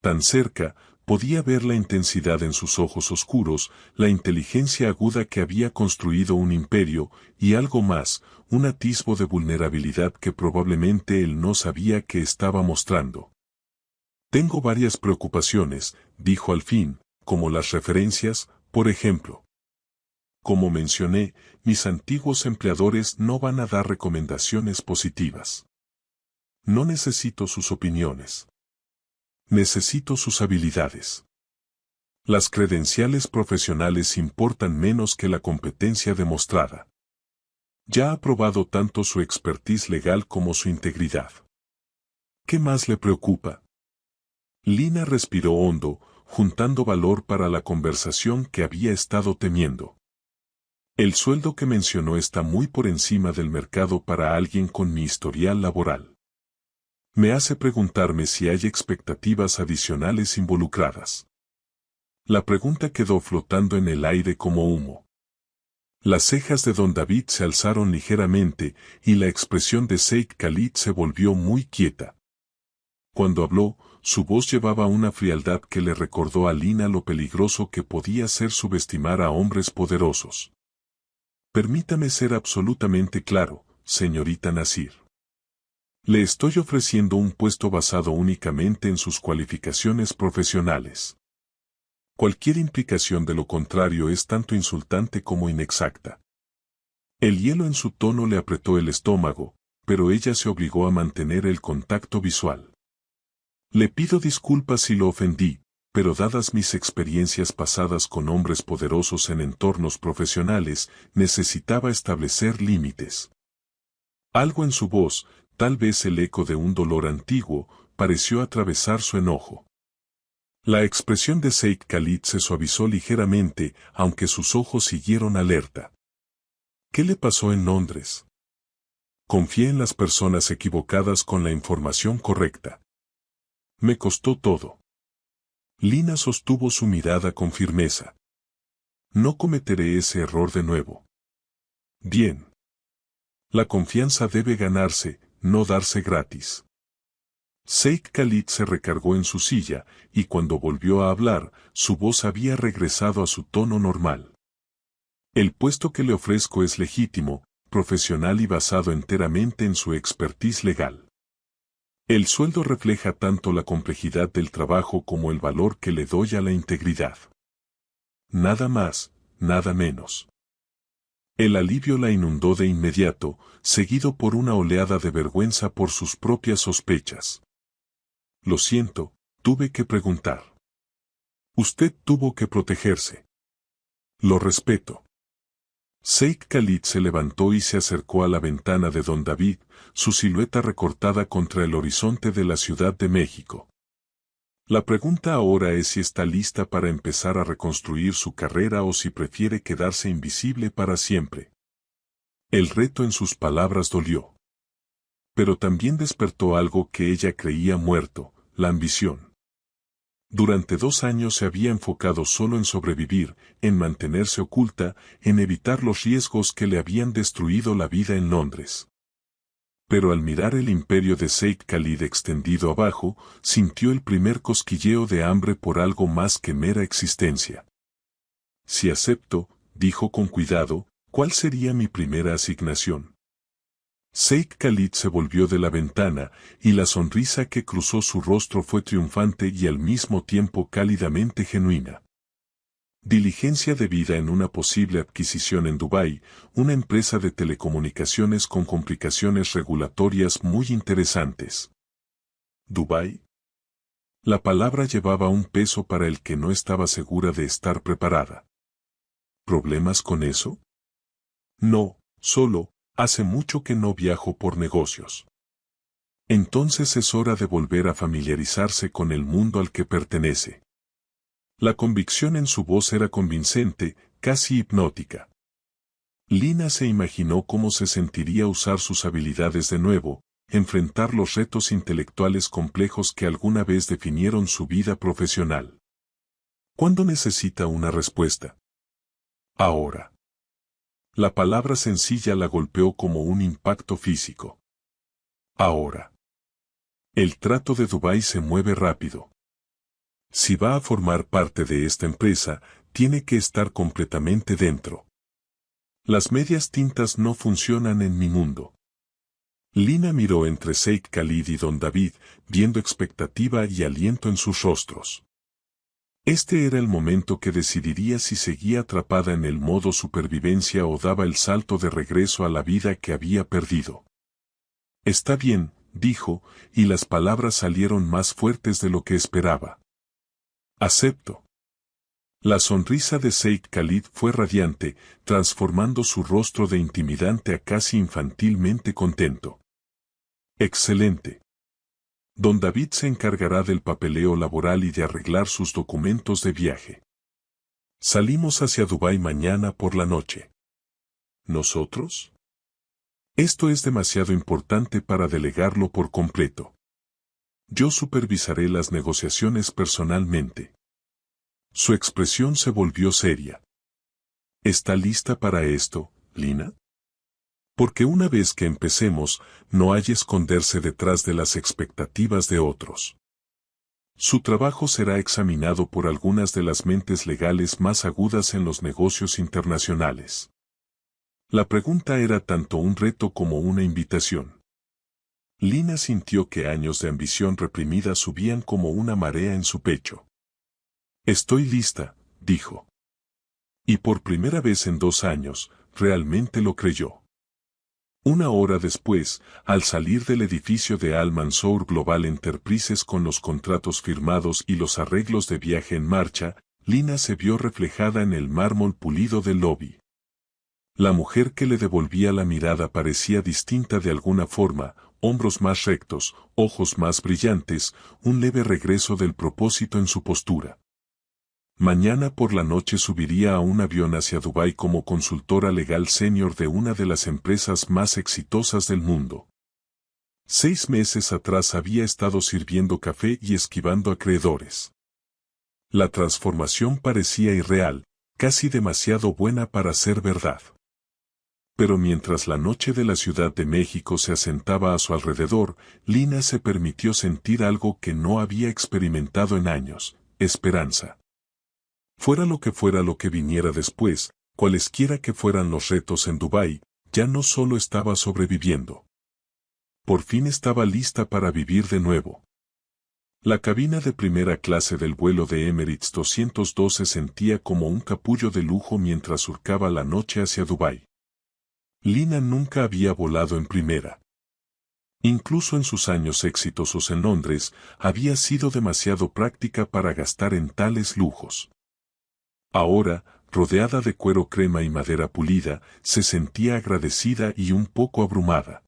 Tan cerca, podía ver la intensidad en sus ojos oscuros, la inteligencia aguda que había construido un imperio, y algo más, un atisbo de vulnerabilidad que probablemente él no sabía que estaba mostrando. Tengo varias preocupaciones, dijo al fin, como las referencias, por ejemplo. Como mencioné, mis antiguos empleadores no van a dar recomendaciones positivas. No necesito sus opiniones. Necesito sus habilidades. Las credenciales profesionales importan menos que la competencia demostrada. Ya ha probado tanto su expertise legal como su integridad. ¿Qué más le preocupa? Lina respiró hondo, juntando valor para la conversación que había estado temiendo. El sueldo que mencionó está muy por encima del mercado para alguien con mi historial laboral. Me hace preguntarme si hay expectativas adicionales involucradas. La pregunta quedó flotando en el aire como humo. Las cejas de don David se alzaron ligeramente y la expresión de Sheikh Khalid se volvió muy quieta. Cuando habló, su voz llevaba una frialdad que le recordó a Lina lo peligroso que podía ser subestimar a hombres poderosos. Permítame ser absolutamente claro, señorita Nasir. Le estoy ofreciendo un puesto basado únicamente en sus cualificaciones profesionales. Cualquier implicación de lo contrario es tanto insultante como inexacta. El hielo en su tono le apretó el estómago, pero ella se obligó a mantener el contacto visual. Le pido disculpas si lo ofendí, pero dadas mis experiencias pasadas con hombres poderosos en entornos profesionales, necesitaba establecer límites. Algo en su voz, tal vez el eco de un dolor antiguo, pareció atravesar su enojo. La expresión de Sheikh Khalid se suavizó ligeramente, aunque sus ojos siguieron alerta. ¿Qué le pasó en Londres? Confié en las personas equivocadas con la información correcta. Me costó todo. Lina sostuvo su mirada con firmeza. No cometeré ese error de nuevo. Bien. La confianza debe ganarse, no darse gratis. Sheikh Khalid se recargó en su silla, y cuando volvió a hablar, su voz había regresado a su tono normal. El puesto que le ofrezco es legítimo, profesional y basado enteramente en su expertise legal. El sueldo refleja tanto la complejidad del trabajo como el valor que le doy a la integridad. Nada más, nada menos. El alivio la inundó de inmediato, seguido por una oleada de vergüenza por sus propias sospechas. Lo siento, tuve que preguntar. Usted tuvo que protegerse. Lo respeto. Sheikh Khalid se levantó y se acercó a la ventana de don David, su silueta recortada contra el horizonte de la Ciudad de México. La pregunta ahora es si está lista para empezar a reconstruir su carrera o si prefiere quedarse invisible para siempre. El reto en sus palabras dolió. Pero también despertó algo que ella creía muerto, la ambición. Durante 2 años se había enfocado solo en sobrevivir, en mantenerse oculta, en evitar los riesgos que le habían destruido la vida en Londres. Pero al mirar el imperio de Sheikh Khalid extendido abajo, sintió el primer cosquilleo de hambre por algo más que mera existencia. Si acepto, dijo con cuidado, ¿cuál sería mi primera asignación? Sheikh Khalid se volvió de la ventana, y la sonrisa que cruzó su rostro fue triunfante y al mismo tiempo cálidamente genuina. Diligencia debida en una posible adquisición en Dubái, una empresa de telecomunicaciones con complicaciones regulatorias muy interesantes. ¿Dubái? La palabra llevaba un peso para el que no estaba segura de estar preparada. ¿Problemas con eso? No, solo, hace mucho que no viajo por negocios. Entonces es hora de volver a familiarizarse con el mundo al que pertenece. La convicción en su voz era convincente, casi hipnótica. Lina se imaginó cómo se sentiría usar sus habilidades de nuevo, enfrentar los retos intelectuales complejos que alguna vez definieron su vida profesional. ¿Cuándo necesita una respuesta? Ahora. La palabra sencilla la golpeó como un impacto físico. Ahora. El trato de Dubái se mueve rápido. Si va a formar parte de esta empresa, tiene que estar completamente dentro. Las medias tintas no funcionan en mi mundo. Lina miró entre Sheikh Khalid y Don David, viendo expectativa y aliento en sus rostros. Este era el momento que decidiría si seguía atrapada en el modo supervivencia o daba el salto de regreso a la vida que había perdido. Está bien, dijo, y las palabras salieron más fuertes de lo que esperaba. Acepto. La sonrisa de Sheikh Khalid fue radiante, transformando su rostro de intimidante a casi infantilmente contento. Excelente. Don David se encargará del papeleo laboral y de arreglar sus documentos de viaje. Salimos hacia Dubái mañana por la noche. ¿Nosotros? Esto es demasiado importante para delegarlo por completo. Yo supervisaré las negociaciones personalmente. Su expresión se volvió seria. ¿Está lista para esto, Lina? Porque una vez que empecemos, no hay esconderse detrás de las expectativas de otros. Su trabajo será examinado por algunas de las mentes legales más agudas en los negocios internacionales. La pregunta era tanto un reto como una invitación. Lina sintió que años de ambición reprimida subían como una marea en su pecho. Estoy lista, dijo. Y por primera vez en 2 años, realmente lo creyó. Una hora después, al salir del edificio de Al Mansour Global Enterprises con los contratos firmados y los arreglos de viaje en marcha, Lina se vio reflejada en el mármol pulido del lobby. La mujer que le devolvía la mirada parecía distinta de alguna forma, hombros más rectos, ojos más brillantes, un leve regreso del propósito en su postura. Mañana por la noche subiría a un avión hacia Dubái como consultora legal senior de una de las empresas más exitosas del mundo. 6 meses atrás había estado sirviendo café y esquivando acreedores. La transformación parecía irreal, casi demasiado buena para ser verdad. Pero mientras la noche de la Ciudad de México se asentaba a su alrededor, Lina se permitió sentir algo que no había experimentado en años: esperanza. Fuera lo que viniera después, cualesquiera que fueran los retos en Dubái, ya no solo estaba sobreviviendo. Por fin estaba lista para vivir de nuevo. La cabina de primera clase del vuelo de Emirates 202 se sentía como un capullo de lujo mientras surcaba la noche hacia Dubái. Lina nunca había volado en primera. Incluso en sus años exitosos en Londres, había sido demasiado práctica para gastar en tales lujos. Ahora, rodeada de cuero crema y madera pulida, se sentía agradecida y un poco abrumada.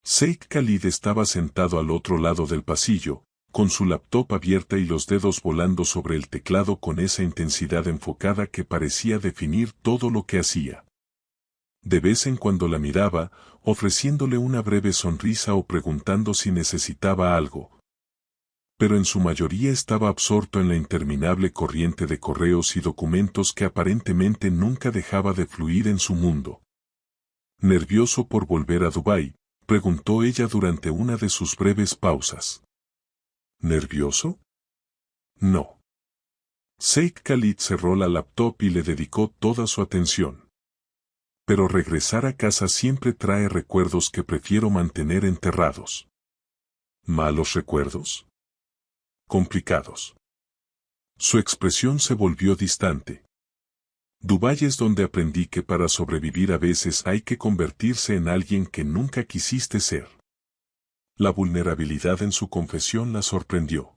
Sheikh Khalid estaba sentado al otro lado del pasillo, con su laptop abierta y los dedos volando sobre el teclado con esa intensidad enfocada que parecía definir todo lo que hacía. De vez en cuando la miraba, ofreciéndole una breve sonrisa o preguntando si necesitaba algo. Pero en su mayoría estaba absorto en la interminable corriente de correos y documentos que aparentemente nunca dejaba de fluir en su mundo. Nervioso por volver a Dubái, preguntó ella durante una de sus breves pausas. ¿Nervioso? No. Sheikh Khalid cerró la laptop y le dedicó toda su atención. Pero regresar a casa siempre trae recuerdos que prefiero mantener enterrados. ¿Malos recuerdos? Complicados. Su expresión se volvió distante. Dubái es donde aprendí que para sobrevivir a veces hay que convertirse en alguien que nunca quisiste ser. La vulnerabilidad en su confesión la sorprendió.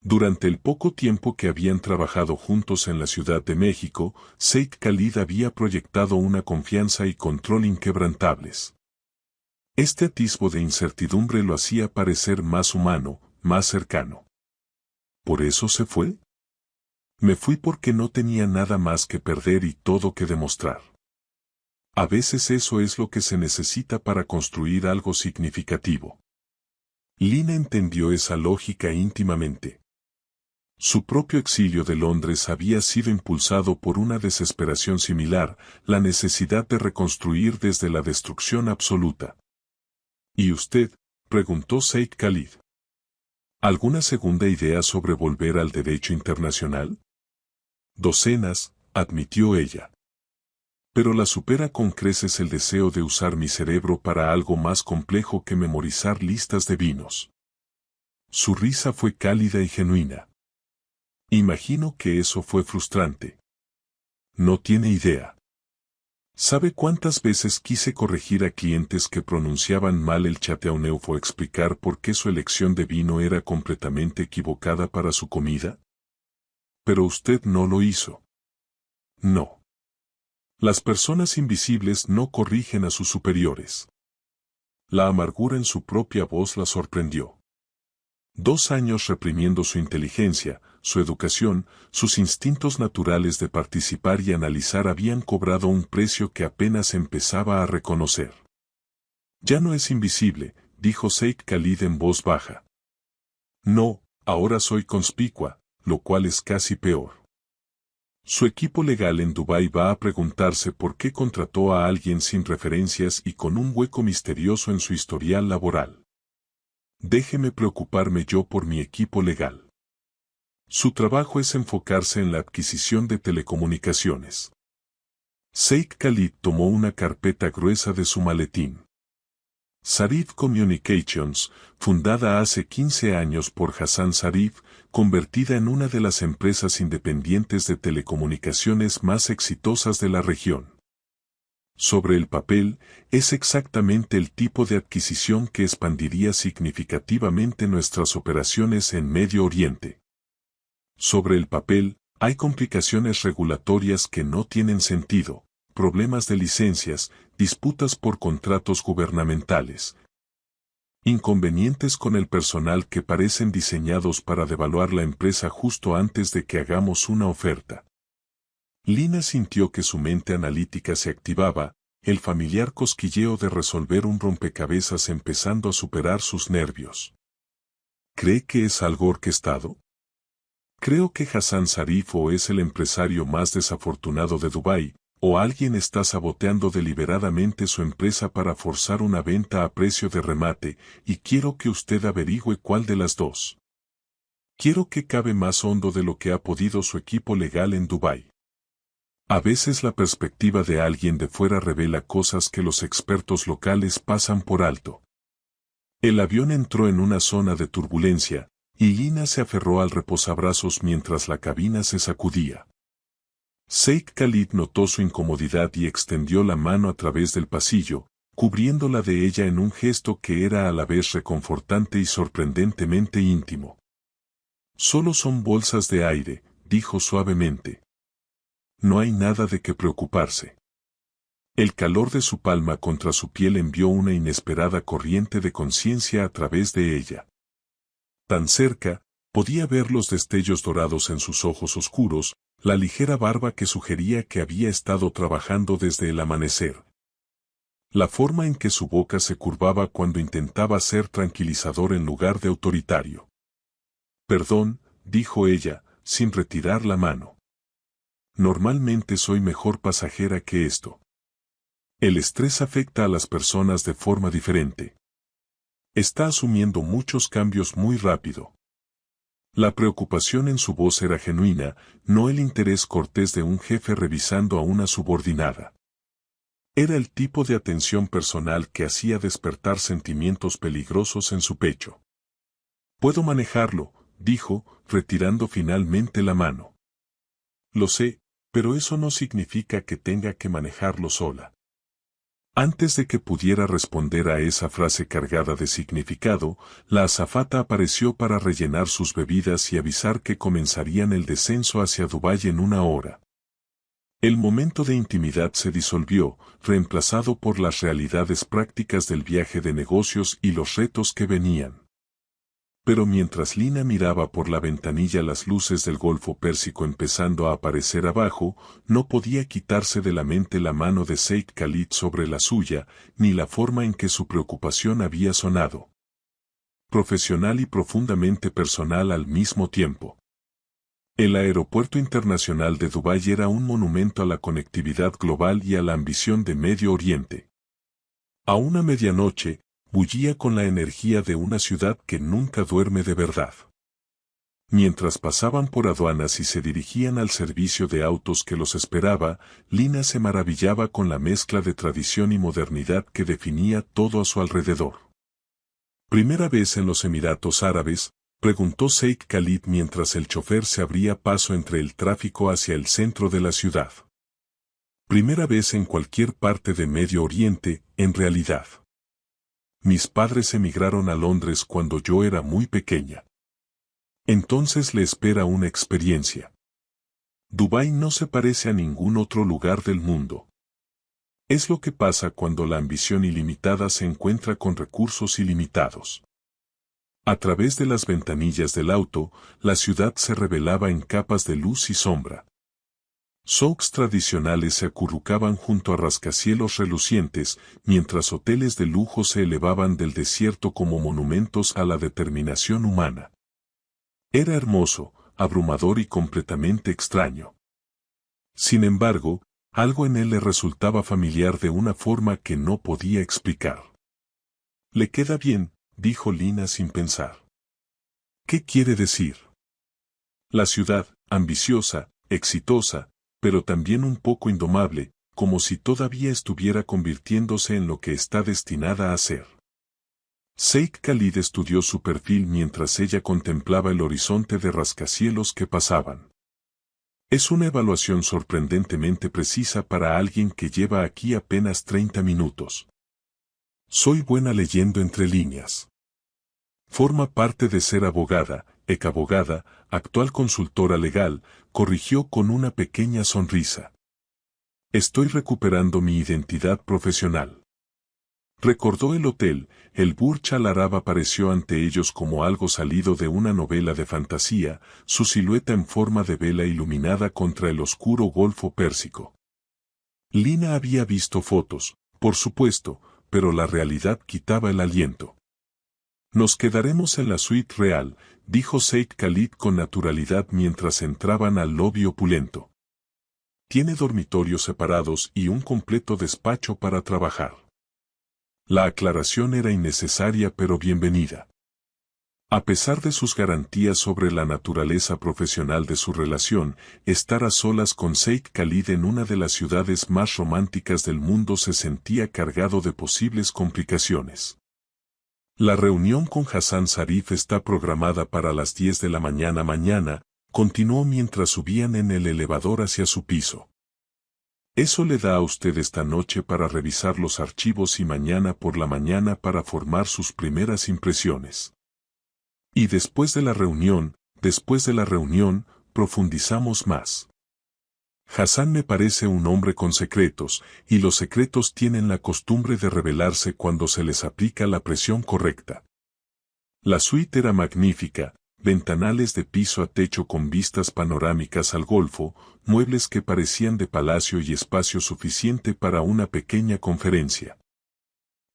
Durante el poco tiempo que habían trabajado juntos en la Ciudad de México, Sheikh Khalid había proyectado una confianza y control inquebrantables. Este atisbo de incertidumbre lo hacía parecer más humano, más cercano. ¿Por eso se fue? Me fui porque no tenía nada más que perder y todo que demostrar. A veces eso es lo que se necesita para construir algo significativo. Lina entendió esa lógica íntimamente. Su propio exilio de Londres había sido impulsado por una desesperación similar, la necesidad de reconstruir desde la destrucción absoluta. ¿Y usted? Preguntó Said Khalid. ¿Alguna segunda idea sobre volver al derecho internacional? Docenas, admitió ella. Pero la supera con creces el deseo de usar mi cerebro para algo más complejo que memorizar listas de vinos. Su risa fue cálida y genuina. Imagino que eso fue frustrante. No tiene idea. ¿Sabe cuántas veces quise corregir a clientes que pronunciaban mal el Chateauneuf o explicar por qué su elección de vino era completamente equivocada para su comida? Pero usted no lo hizo. No. Las personas invisibles no corrigen a sus superiores. La amargura en su propia voz la sorprendió. 2 años reprimiendo su inteligencia, su educación, sus instintos naturales de participar y analizar habían cobrado un precio que apenas empezaba a reconocer. Ya no es invisible, dijo Said Khalid en voz baja. No, ahora soy conspicua, lo cual es casi peor. Su equipo legal en Dubái va a preguntarse por qué contrató a alguien sin referencias y con un hueco misterioso en su historial laboral. Déjeme preocuparme yo por mi equipo legal. Su trabajo es enfocarse en la adquisición de telecomunicaciones. Said Khalid tomó una carpeta gruesa de su maletín. Zarif Communications, fundada hace 15 años por Hassan Zarif, convertida en una de las empresas independientes de telecomunicaciones más exitosas de la región. Sobre el papel, es exactamente el tipo de adquisición que expandiría significativamente nuestras operaciones en Medio Oriente. Sobre el papel, hay complicaciones regulatorias que no tienen sentido, problemas de licencias, disputas por contratos gubernamentales, inconvenientes con el personal que parecen diseñados para devaluar la empresa justo antes de que hagamos una oferta. Lina sintió que su mente analítica se activaba, el familiar cosquilleo de resolver un rompecabezas empezando a superar sus nervios. ¿Cree que es algo orquestado? Creo que Hassan Zarif o es el empresario más desafortunado de Dubái, o alguien está saboteando deliberadamente su empresa para forzar una venta a precio de remate, y quiero que usted averigüe cuál de las dos. Quiero que cabe más hondo de lo que ha podido su equipo legal en Dubái. A veces la perspectiva de alguien de fuera revela cosas que los expertos locales pasan por alto. El avión entró en una zona de turbulencia, y Lina se aferró al reposabrazos mientras la cabina se sacudía. Said Khalid notó su incomodidad y extendió la mano a través del pasillo, cubriéndola de ella en un gesto que era a la vez reconfortante y sorprendentemente íntimo. Solo son bolsas de aire, dijo suavemente. No hay nada de qué preocuparse. El calor de su palma contra su piel envió una inesperada corriente de conciencia a través de ella. Tan cerca, podía ver los destellos dorados en sus ojos oscuros, la ligera barba que sugería que había estado trabajando desde el amanecer. La forma en que su boca se curvaba cuando intentaba ser tranquilizador en lugar de autoritario. Perdón, dijo ella, sin retirar la mano. Normalmente soy mejor pasajera que esto. El estrés afecta a las personas de forma diferente. Está asumiendo muchos cambios muy rápido. La preocupación en su voz era genuina, no el interés cortés de un jefe revisando a una subordinada. Era el tipo de atención personal que hacía despertar sentimientos peligrosos en su pecho. Puedo manejarlo, dijo, retirando finalmente la mano. Lo sé, pero eso no significa que tenga que manejarlo sola. Antes de que pudiera responder a esa frase cargada de significado, la azafata apareció para rellenar sus bebidas y avisar que comenzarían el descenso hacia Dubái en 1 hora. El momento de intimidad se disolvió, reemplazado por las realidades prácticas del viaje de negocios y los retos que venían. Pero mientras Lina miraba por la ventanilla las luces del Golfo Pérsico empezando a aparecer abajo, no podía quitarse de la mente la mano de Sheikh Khalid sobre la suya, ni la forma en que su preocupación había sonado. Profesional y profundamente personal al mismo tiempo. El Aeropuerto Internacional de Dubái era un monumento a la conectividad global y a la ambición de Medio Oriente. A una medianoche, bullía con la energía de una ciudad que nunca duerme de verdad. Mientras pasaban por aduanas y se dirigían al servicio de autos que los esperaba, Lina se maravillaba con la mezcla de tradición y modernidad que definía todo a su alrededor. ¿Primera vez en los Emiratos Árabes?, preguntó Sheikh Khalid mientras el chofer se abría paso entre el tráfico hacia el centro de la ciudad. Primera vez en cualquier parte de Medio Oriente, en realidad. Mis padres emigraron a Londres cuando yo era muy pequeña. Entonces le espera una experiencia. Dubái no se parece a ningún otro lugar del mundo. Es lo que pasa cuando la ambición ilimitada se encuentra con recursos ilimitados. A través de las ventanillas del auto, la ciudad se revelaba en capas de luz y sombra. Souks tradicionales se acurrucaban junto a rascacielos relucientes, mientras hoteles de lujo se elevaban del desierto como monumentos a la determinación humana. Era hermoso, abrumador y completamente extraño. Sin embargo, algo en él le resultaba familiar de una forma que no podía explicar. «Le queda bien», dijo Lina sin pensar. «¿Qué quiere decir?» La ciudad, ambiciosa, exitosa, pero también un poco indomable, como si todavía estuviera convirtiéndose en lo que está destinada a ser. Sheikh Khalid estudió su perfil mientras ella contemplaba el horizonte de rascacielos que pasaban. Es una evaluación sorprendentemente precisa para alguien que lleva aquí apenas 30 minutos. Soy buena leyendo entre líneas. Forma parte de ser abogada, exabogada, actual consultora legal, corrigió con una pequeña sonrisa. Estoy recuperando mi identidad profesional. Recordó el hotel, el Burj Al Arab apareció ante ellos como algo salido de una novela de fantasía, su silueta en forma de vela iluminada contra el oscuro Golfo Pérsico. Lina había visto fotos, por supuesto, pero la realidad quitaba el aliento. Nos quedaremos en la suite real, dijo Sheikh Khalid con naturalidad mientras entraban al lobby opulento. Tiene dormitorios separados y un completo despacho para trabajar. La aclaración era innecesaria pero bienvenida. A pesar de sus garantías sobre la naturaleza profesional de su relación, estar a solas con Sheikh Khalid en una de las ciudades más románticas del mundo se sentía cargado de posibles complicaciones. La reunión con Hassan Zarif está programada para las 10 de la mañana, continuó mientras subían en el elevador hacia su piso. Eso le da a usted esta noche para revisar los archivos y mañana por la mañana para formar sus primeras impresiones. Y después de la reunión, profundizamos más. Hassan me parece un hombre con secretos, y los secretos tienen la costumbre de revelarse cuando se les aplica la presión correcta. La suite era magnífica, ventanales de piso a techo con vistas panorámicas al Golfo, muebles que parecían de palacio y espacio suficiente para una pequeña conferencia.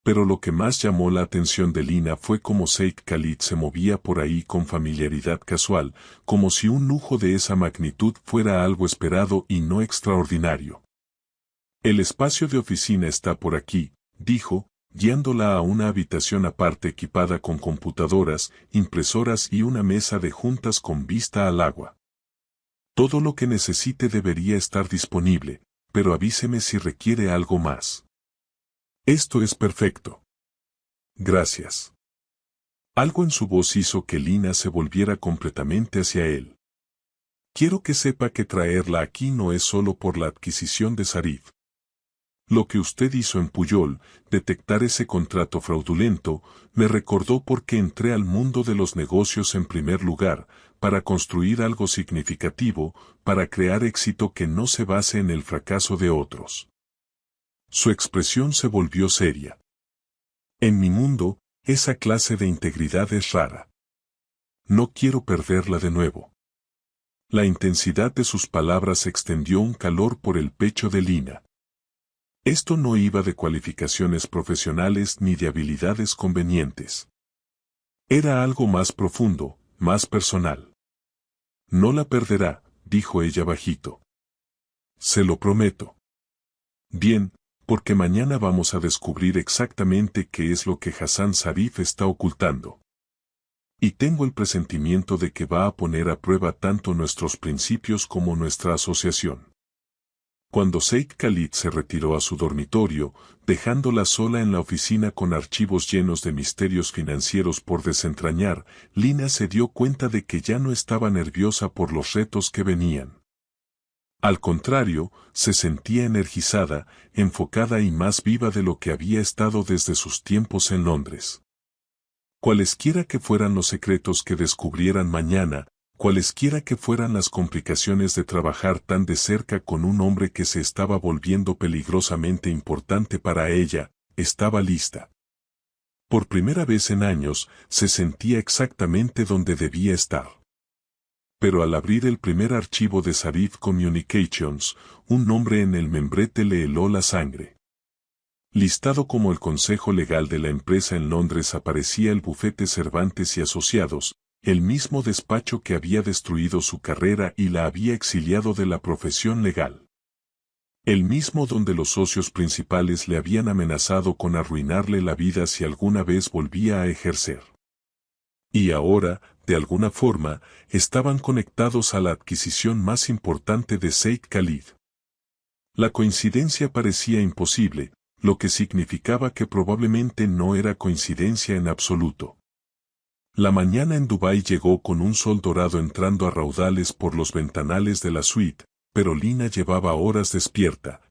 Pero lo que más llamó la atención de Lina fue cómo Sheikh Khalid se movía por ahí con familiaridad casual, como si un lujo de esa magnitud fuera algo esperado y no extraordinario. El espacio de oficina está por aquí, dijo, guiándola a una habitación aparte equipada con computadoras, impresoras y una mesa de juntas con vista al agua. Todo lo que necesite debería estar disponible, pero avíseme si requiere algo más. Esto es perfecto. Gracias. Algo en su voz hizo que Lina se volviera completamente hacia él. Quiero que sepa que traerla aquí no es solo por la adquisición de Zarif. Lo que usted hizo en Puyol, detectar ese contrato fraudulento, me recordó por qué entré al mundo de los negocios en primer lugar, para construir algo significativo, para crear éxito que no se base en el fracaso de otros. Su expresión se volvió seria. En mi mundo, esa clase de integridad es rara. No quiero perderla de nuevo. La intensidad de sus palabras extendió un calor por el pecho de Lina. Esto no iba de cualificaciones profesionales ni de habilidades convenientes. Era algo más profundo, más personal. No la perderá, dijo ella bajito. Se lo prometo. Bien, porque mañana vamos a descubrir exactamente qué es lo que Hassan Sharif está ocultando. Y tengo el presentimiento de que va a poner a prueba tanto nuestros principios como nuestra asociación. Cuando Sheikh Khalid se retiró a su dormitorio, dejándola sola en la oficina con archivos llenos de misterios financieros por desentrañar, Lina se dio cuenta de que ya no estaba nerviosa por los retos que venían. Al contrario, se sentía energizada, enfocada y más viva de lo que había estado desde sus tiempos en Londres. Cualesquiera que fueran los secretos que descubrieran mañana, cualesquiera que fueran las complicaciones de trabajar tan de cerca con un hombre que se estaba volviendo peligrosamente importante para ella, estaba lista. Por primera vez en años, se sentía exactamente donde debía estar. Pero al abrir el primer archivo de Sharif Communications, un nombre en el membrete le heló la sangre. Listado como el consejo legal de la empresa en Londres aparecía el bufete Cervantes y Asociados, el mismo despacho que había destruido su carrera y la había exiliado de la profesión legal. El mismo donde los socios principales le habían amenazado con arruinarle la vida si alguna vez volvía a ejercer. Y ahora, de alguna forma, estaban conectados a la adquisición más importante de Sheikh Khalid. La coincidencia parecía imposible, lo que significaba que probablemente no era coincidencia en absoluto. La mañana en Dubái llegó con un sol dorado entrando a raudales por los ventanales de la suite, pero Lina llevaba horas despierta,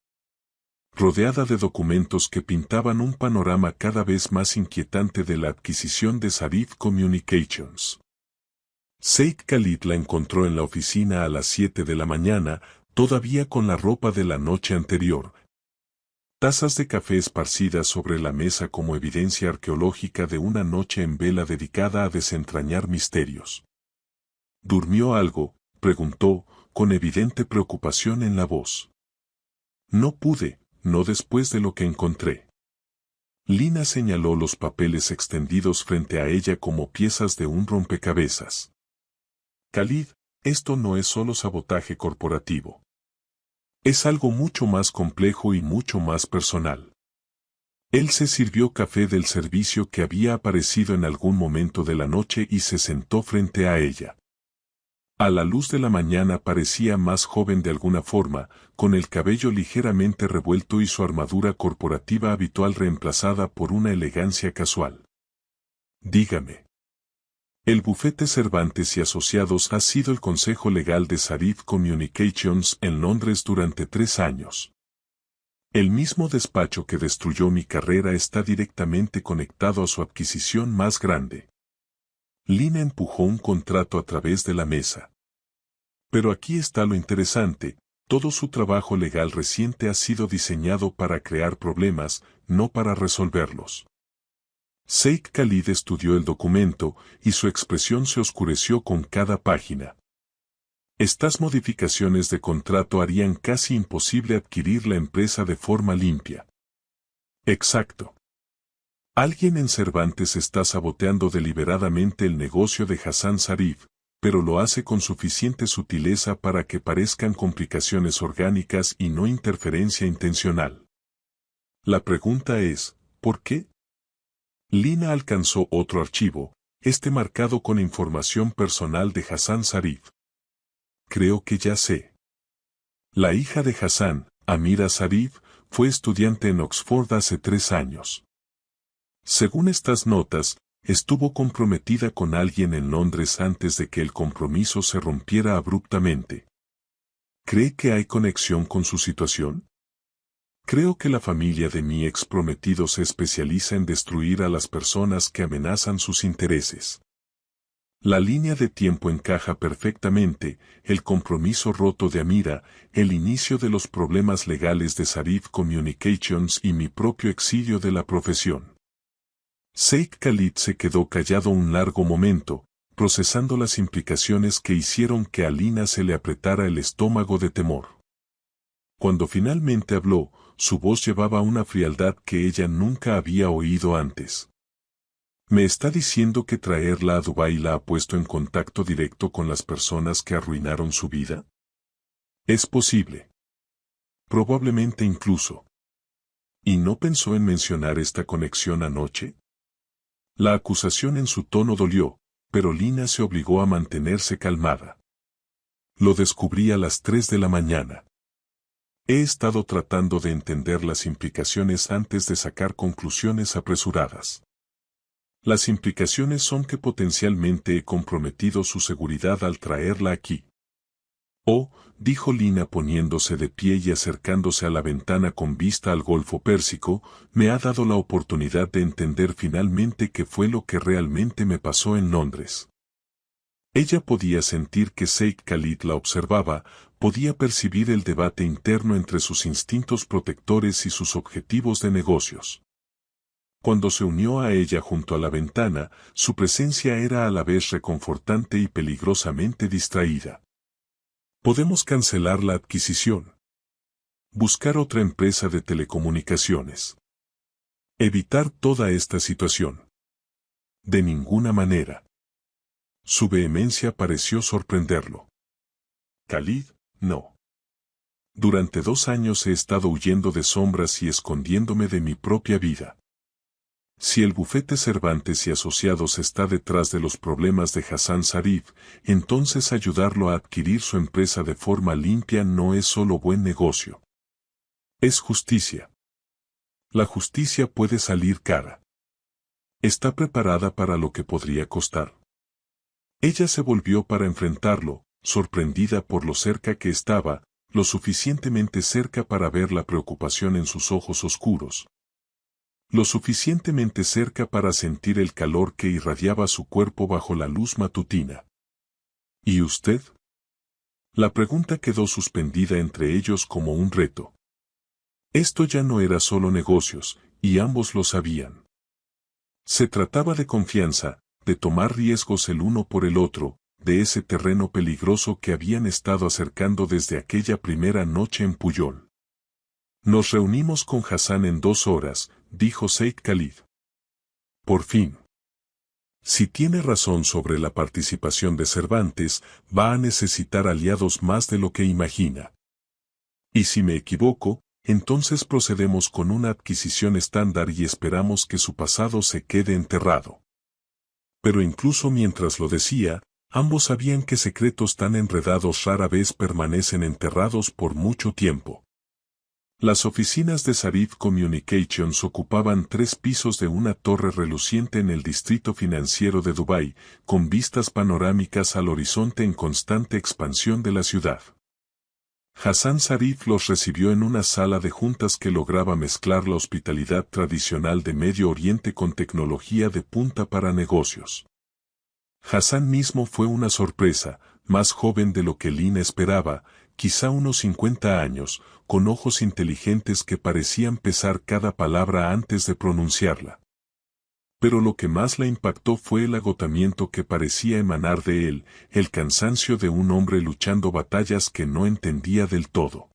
rodeada de documentos que pintaban un panorama cada vez más inquietante de la adquisición de Sharif Communications. Sheikh Khalid la encontró en la oficina a las 7 de la mañana, todavía con la ropa de la noche anterior. Tazas de café esparcidas sobre la mesa como evidencia arqueológica de una noche en vela dedicada a desentrañar misterios. ¿Durmió algo?, preguntó, con evidente preocupación en la voz. No pude, no después de lo que encontré. Lina señaló los papeles extendidos frente a ella como piezas de un rompecabezas. Khalid, esto no es solo sabotaje corporativo. Es algo mucho más complejo y mucho más personal. Él se sirvió café del servicio que había aparecido en algún momento de la noche y se sentó frente a ella. A la luz de la mañana parecía más joven de alguna forma, con el cabello ligeramente revuelto y su armadura corporativa habitual reemplazada por una elegancia casual. Dígame. El bufete Cervantes y Asociados ha sido el consejo legal de Sharif Communications en Londres durante 3 años. El mismo despacho que destruyó mi carrera está directamente conectado a su adquisición más grande. Lina empujó un contrato a través de la mesa. Pero aquí está lo interesante, todo su trabajo legal reciente ha sido diseñado para crear problemas, no para resolverlos. Sheikh Khalid estudió el documento, y su expresión se oscureció con cada página. Estas modificaciones de contrato harían casi imposible adquirir la empresa de forma limpia. Exacto. Alguien en Cervantes está saboteando deliberadamente el negocio de Hassan Sharif, pero lo hace con suficiente sutileza para que parezcan complicaciones orgánicas y no interferencia intencional. La pregunta es, ¿por qué? Lina alcanzó otro archivo, este marcado con información personal de Hassan Sharif. Creo que ya sé. La hija de Hassan, Amira Sharif, fue estudiante en Oxford hace 3 años. Según estas notas, estuvo comprometida con alguien en Londres antes de que el compromiso se rompiera abruptamente. ¿Cree que hay conexión con su situación? Creo que la familia de mi ex prometido se especializa en destruir a las personas que amenazan sus intereses. La línea de tiempo encaja perfectamente, el compromiso roto de Amira, el inicio de los problemas legales de Sharif Communications y mi propio exilio de la profesión. Sheikh Khalid se quedó callado un largo momento, procesando las implicaciones que hicieron que a Lina se le apretara el estómago de temor. Cuando finalmente habló, su voz llevaba una frialdad que ella nunca había oído antes. ¿Me está diciendo que traerla a Dubái la ha puesto en contacto directo con las personas que arruinaron su vida? Es posible. Probablemente incluso. ¿Y no pensó en mencionar esta conexión anoche? La acusación en su tono dolió, pero Lina se obligó a mantenerse calmada. Lo descubrí a las 3 de la mañana. He estado tratando de entender las implicaciones antes de sacar conclusiones apresuradas. Las implicaciones son que potencialmente he comprometido su seguridad al traerla aquí. Oh, dijo Lina poniéndose de pie y acercándose a la ventana con vista al Golfo Pérsico, me ha dado la oportunidad de entender finalmente qué fue lo que realmente me pasó en Londres. Ella podía sentir que Sheikh Khalid la observaba, podía percibir el debate interno entre sus instintos protectores y sus objetivos de negocios. Cuando se unió a ella junto a la ventana, su presencia era a la vez reconfortante y peligrosamente distraída. Podemos cancelar la adquisición. Buscar otra empresa de telecomunicaciones. Evitar toda esta situación. De ninguna manera. Su vehemencia pareció sorprenderlo. Khalid, no. Durante 2 años he estado huyendo de sombras y escondiéndome de mi propia vida. Si el bufete Cervantes y Asociados está detrás de los problemas de Hassan Sharif, entonces ayudarlo a adquirir su empresa de forma limpia no es solo buen negocio. Es justicia. La justicia puede salir cara. ¿Está preparada para lo que podría costar? Ella se volvió para enfrentarlo, sorprendida por lo cerca que estaba, lo suficientemente cerca para ver la preocupación en sus ojos oscuros. Lo suficientemente cerca para sentir el calor que irradiaba su cuerpo bajo la luz matutina. ¿Y usted? La pregunta quedó suspendida entre ellos como un reto. Esto ya no era solo negocios, y ambos lo sabían. Se trataba de confianza, de tomar riesgos el uno por el otro, de ese terreno peligroso que habían estado acercando desde aquella primera noche en Puyol. Nos reunimos con Hassan en 2 horas, dijo Sheikh Khalid. Por fin. Si tiene razón sobre la participación de Cervantes, va a necesitar aliados más de lo que imagina. Y si me equivoco, entonces procedemos con una adquisición estándar y esperamos que su pasado se quede enterrado. Pero incluso mientras lo decía, ambos sabían que secretos tan enredados rara vez permanecen enterrados por mucho tiempo. Las oficinas de Sharif Communications ocupaban 3 pisos de una torre reluciente en el distrito financiero de Dubái, con vistas panorámicas al horizonte en constante expansión de la ciudad. Hassan Sharif los recibió en una sala de juntas que lograba mezclar la hospitalidad tradicional de Medio Oriente con tecnología de punta para negocios. Hassan mismo fue una sorpresa, más joven de lo que Lina esperaba, quizá unos 50 años, con ojos inteligentes que parecían pesar cada palabra antes de pronunciarla. Pero lo que más la impactó fue el agotamiento que parecía emanar de él, el cansancio de un hombre luchando batallas que no entendía del todo.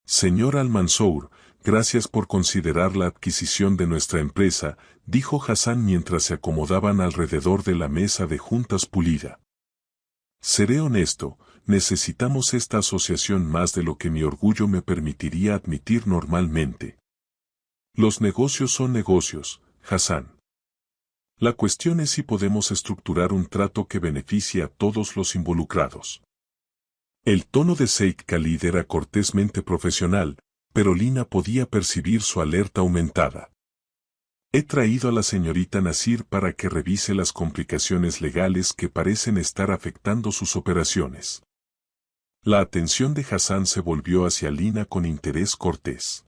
Señor Al-Mansour, gracias por considerar la adquisición de nuestra empresa, dijo Hassan mientras se acomodaban alrededor de la mesa de juntas pulida. Seré honesto, necesitamos esta asociación más de lo que mi orgullo me permitiría admitir normalmente. Los negocios son negocios, Hassan. La cuestión es si podemos estructurar un trato que beneficie a todos los involucrados. El tono de Sheikh Khalid era cortésmente profesional, pero Lina podía percibir su alerta aumentada. He traído a la señorita Nasir para que revise las complicaciones legales que parecen estar afectando sus operaciones. La atención de Hassan se volvió hacia Lina con interés cortés.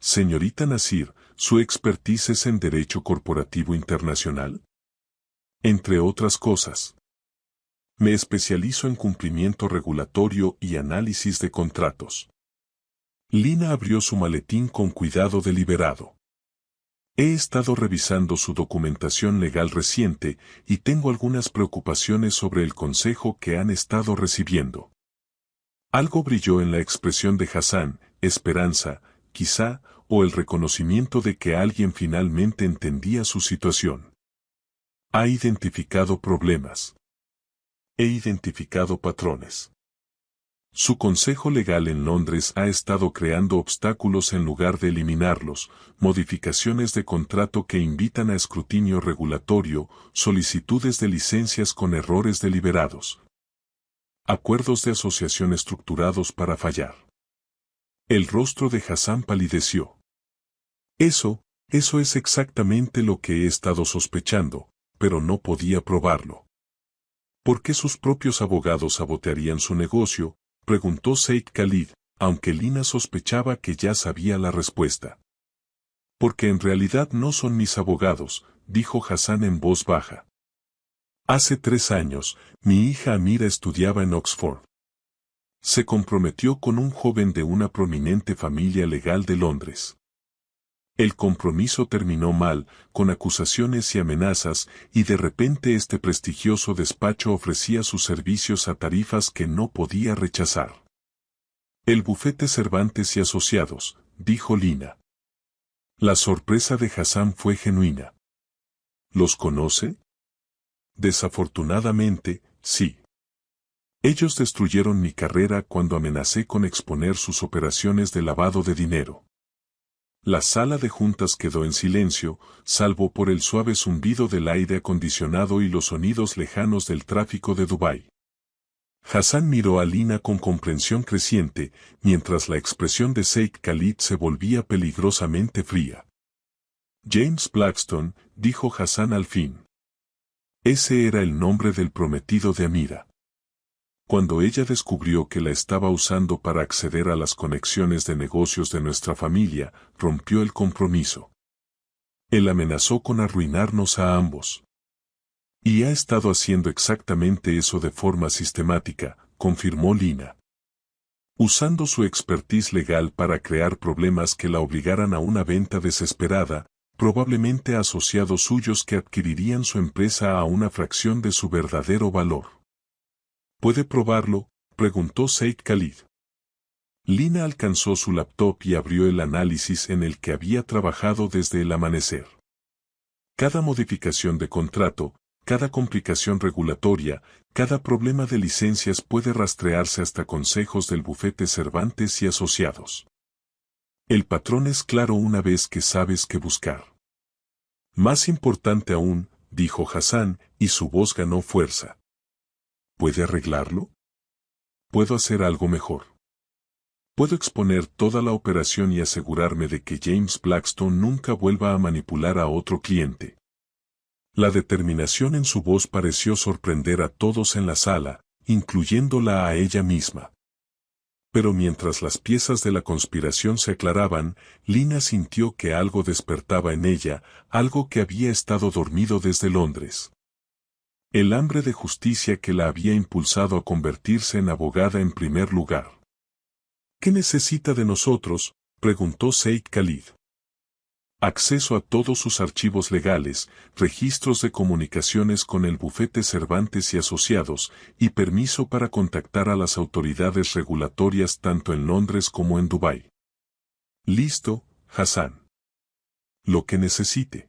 Señorita Nasir, ¿su expertise es en Derecho Corporativo Internacional? Entre otras cosas. Me especializo en cumplimiento regulatorio y análisis de contratos. Lina abrió su maletín con cuidado deliberado. He estado revisando su documentación legal reciente y tengo algunas preocupaciones sobre el consejo que han estado recibiendo. Algo brilló en la expresión de Hassan, esperanza, quizá, o el reconocimiento de que alguien finalmente entendía su situación. Ha identificado problemas. He identificado patrones. Su consejo legal en Londres ha estado creando obstáculos en lugar de eliminarlos, modificaciones de contrato que invitan a escrutinio regulatorio, solicitudes de licencias con errores deliberados. Acuerdos de asociación estructurados para fallar. El rostro de Hassan palideció. Eso es exactamente lo que he estado sospechando, pero no podía probarlo. ¿Por qué sus propios abogados sabotearían su negocio?, preguntó Said Khalid, aunque Lina sospechaba que ya sabía la respuesta. Porque en realidad no son mis abogados, dijo Hassan en voz baja. Hace 3 años, mi hija Amira estudiaba en Oxford. Se comprometió con un joven de una prominente familia legal de Londres. El compromiso terminó mal, con acusaciones y amenazas, y de repente este prestigioso despacho ofrecía sus servicios a tarifas que no podía rechazar. El bufete Cervantes y Asociados, dijo Lina. La sorpresa de Hassan fue genuina. ¿Los conoce? Desafortunadamente, sí. Ellos destruyeron mi carrera cuando amenacé con exponer sus operaciones de lavado de dinero. La sala de juntas quedó en silencio, salvo por el suave zumbido del aire acondicionado y los sonidos lejanos del tráfico de Dubái. Hassan miró a Lina con comprensión creciente, mientras la expresión de Said Khalid se volvía peligrosamente fría. James Blackstone, dijo Hassan al fin. Ese era el nombre del prometido de Amira. Cuando ella descubrió que la estaba usando para acceder a las conexiones de negocios de nuestra familia, rompió el compromiso. Él amenazó con arruinarnos a ambos. Y ha estado haciendo exactamente eso de forma sistemática, confirmó Lina. Usando su expertise legal para crear problemas que la obligaran a una venta desesperada, probablemente a asociados suyos que adquirirían su empresa a una fracción de su verdadero valor. ¿Puede probarlo?, preguntó Said Khalid. Lina alcanzó su laptop y abrió el análisis en el que había trabajado desde el amanecer. Cada modificación de contrato, cada complicación regulatoria, cada problema de licencias puede rastrearse hasta consejos del bufete Cervantes y Asociados. El patrón es claro una vez que sabes qué buscar. Más importante aún, dijo Hassan, y su voz ganó fuerza. ¿Puede arreglarlo? Puedo hacer algo mejor. Puedo exponer toda la operación y asegurarme de que James Blackstone nunca vuelva a manipular a otro cliente. La determinación en su voz pareció sorprender a todos en la sala, incluyéndola a ella misma. Pero mientras las piezas de la conspiración se aclaraban, Lina sintió que algo despertaba en ella, algo que había estado dormido desde Londres. El hambre de justicia que la había impulsado a convertirse en abogada en primer lugar. ¿Qué necesita de nosotros?, preguntó Said Khalid. Acceso a todos sus archivos legales, registros de comunicaciones con el bufete Cervantes y Asociados, y permiso para contactar a las autoridades regulatorias tanto en Londres como en Dubái. Listo, Hassan. Lo que necesite.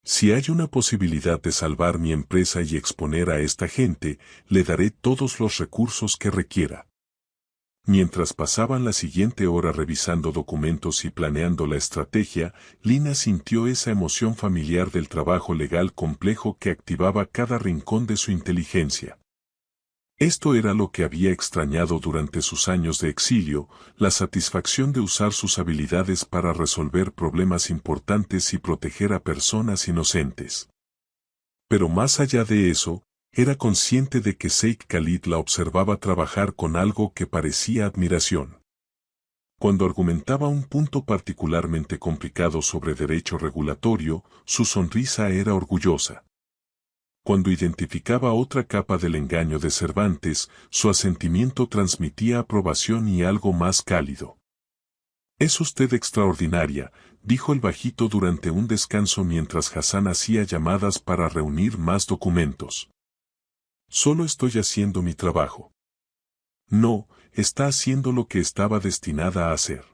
Si hay una posibilidad de salvar mi empresa y exponer a esta gente, le daré todos los recursos que requiera. Mientras pasaban la siguiente hora revisando documentos y planeando la estrategia, Lina sintió esa emoción familiar del trabajo legal complejo que activaba cada rincón de su inteligencia. Esto era lo que había extrañado durante sus años de exilio, la satisfacción de usar sus habilidades para resolver problemas importantes y proteger a personas inocentes. Pero más allá de eso, era consciente de que Said Khalid la observaba trabajar con algo que parecía admiración. Cuando argumentaba un punto particularmente complicado sobre derecho regulatorio, su sonrisa era orgullosa. Cuando identificaba otra capa del engaño de Cervantes, su asentimiento transmitía aprobación y algo más cálido. «Es usted extraordinaria», dijo el bajito durante un descanso mientras Hassan hacía llamadas para reunir más documentos. Solo estoy haciendo mi trabajo. No, está haciendo lo que estaba destinada a hacer.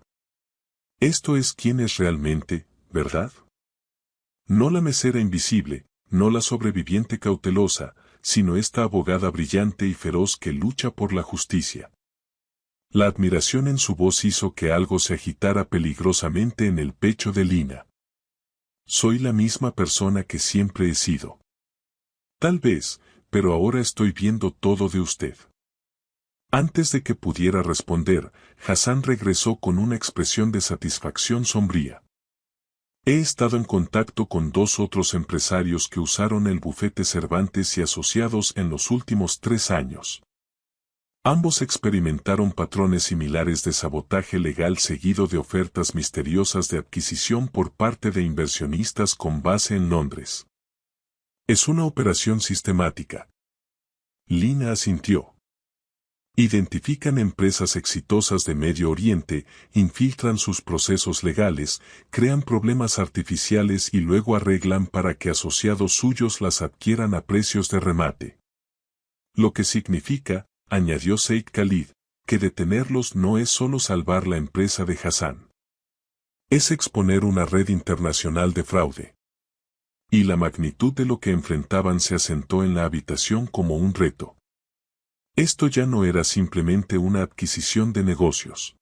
Esto es quién es realmente, ¿verdad? No la mesera invisible, no la sobreviviente cautelosa, sino esta abogada brillante y feroz que lucha por la justicia. La admiración en su voz hizo que algo se agitara peligrosamente en el pecho de Lina. Soy la misma persona que siempre he sido. Tal vez, pero ahora estoy viendo todo de usted. Antes de que pudiera responder, Hassan regresó con una expresión de satisfacción sombría. He estado en contacto con 2 otros empresarios que usaron el bufete Cervantes y Asociados en los últimos 3 años. Ambos experimentaron patrones similares de sabotaje legal seguido de ofertas misteriosas de adquisición por parte de inversionistas con base en Londres. Es una operación sistemática. Lina asintió. Identifican empresas exitosas de Medio Oriente, infiltran sus procesos legales, crean problemas artificiales y luego arreglan para que asociados suyos las adquieran a precios de remate. Lo que significa, añadió Said Khalid, que detenerlos no es solo salvar la empresa de Hassan. Es exponer una red internacional de fraude. Y la magnitud de lo que enfrentaban se asentó en la habitación como un reto. Esto ya no era simplemente una adquisición de negocios.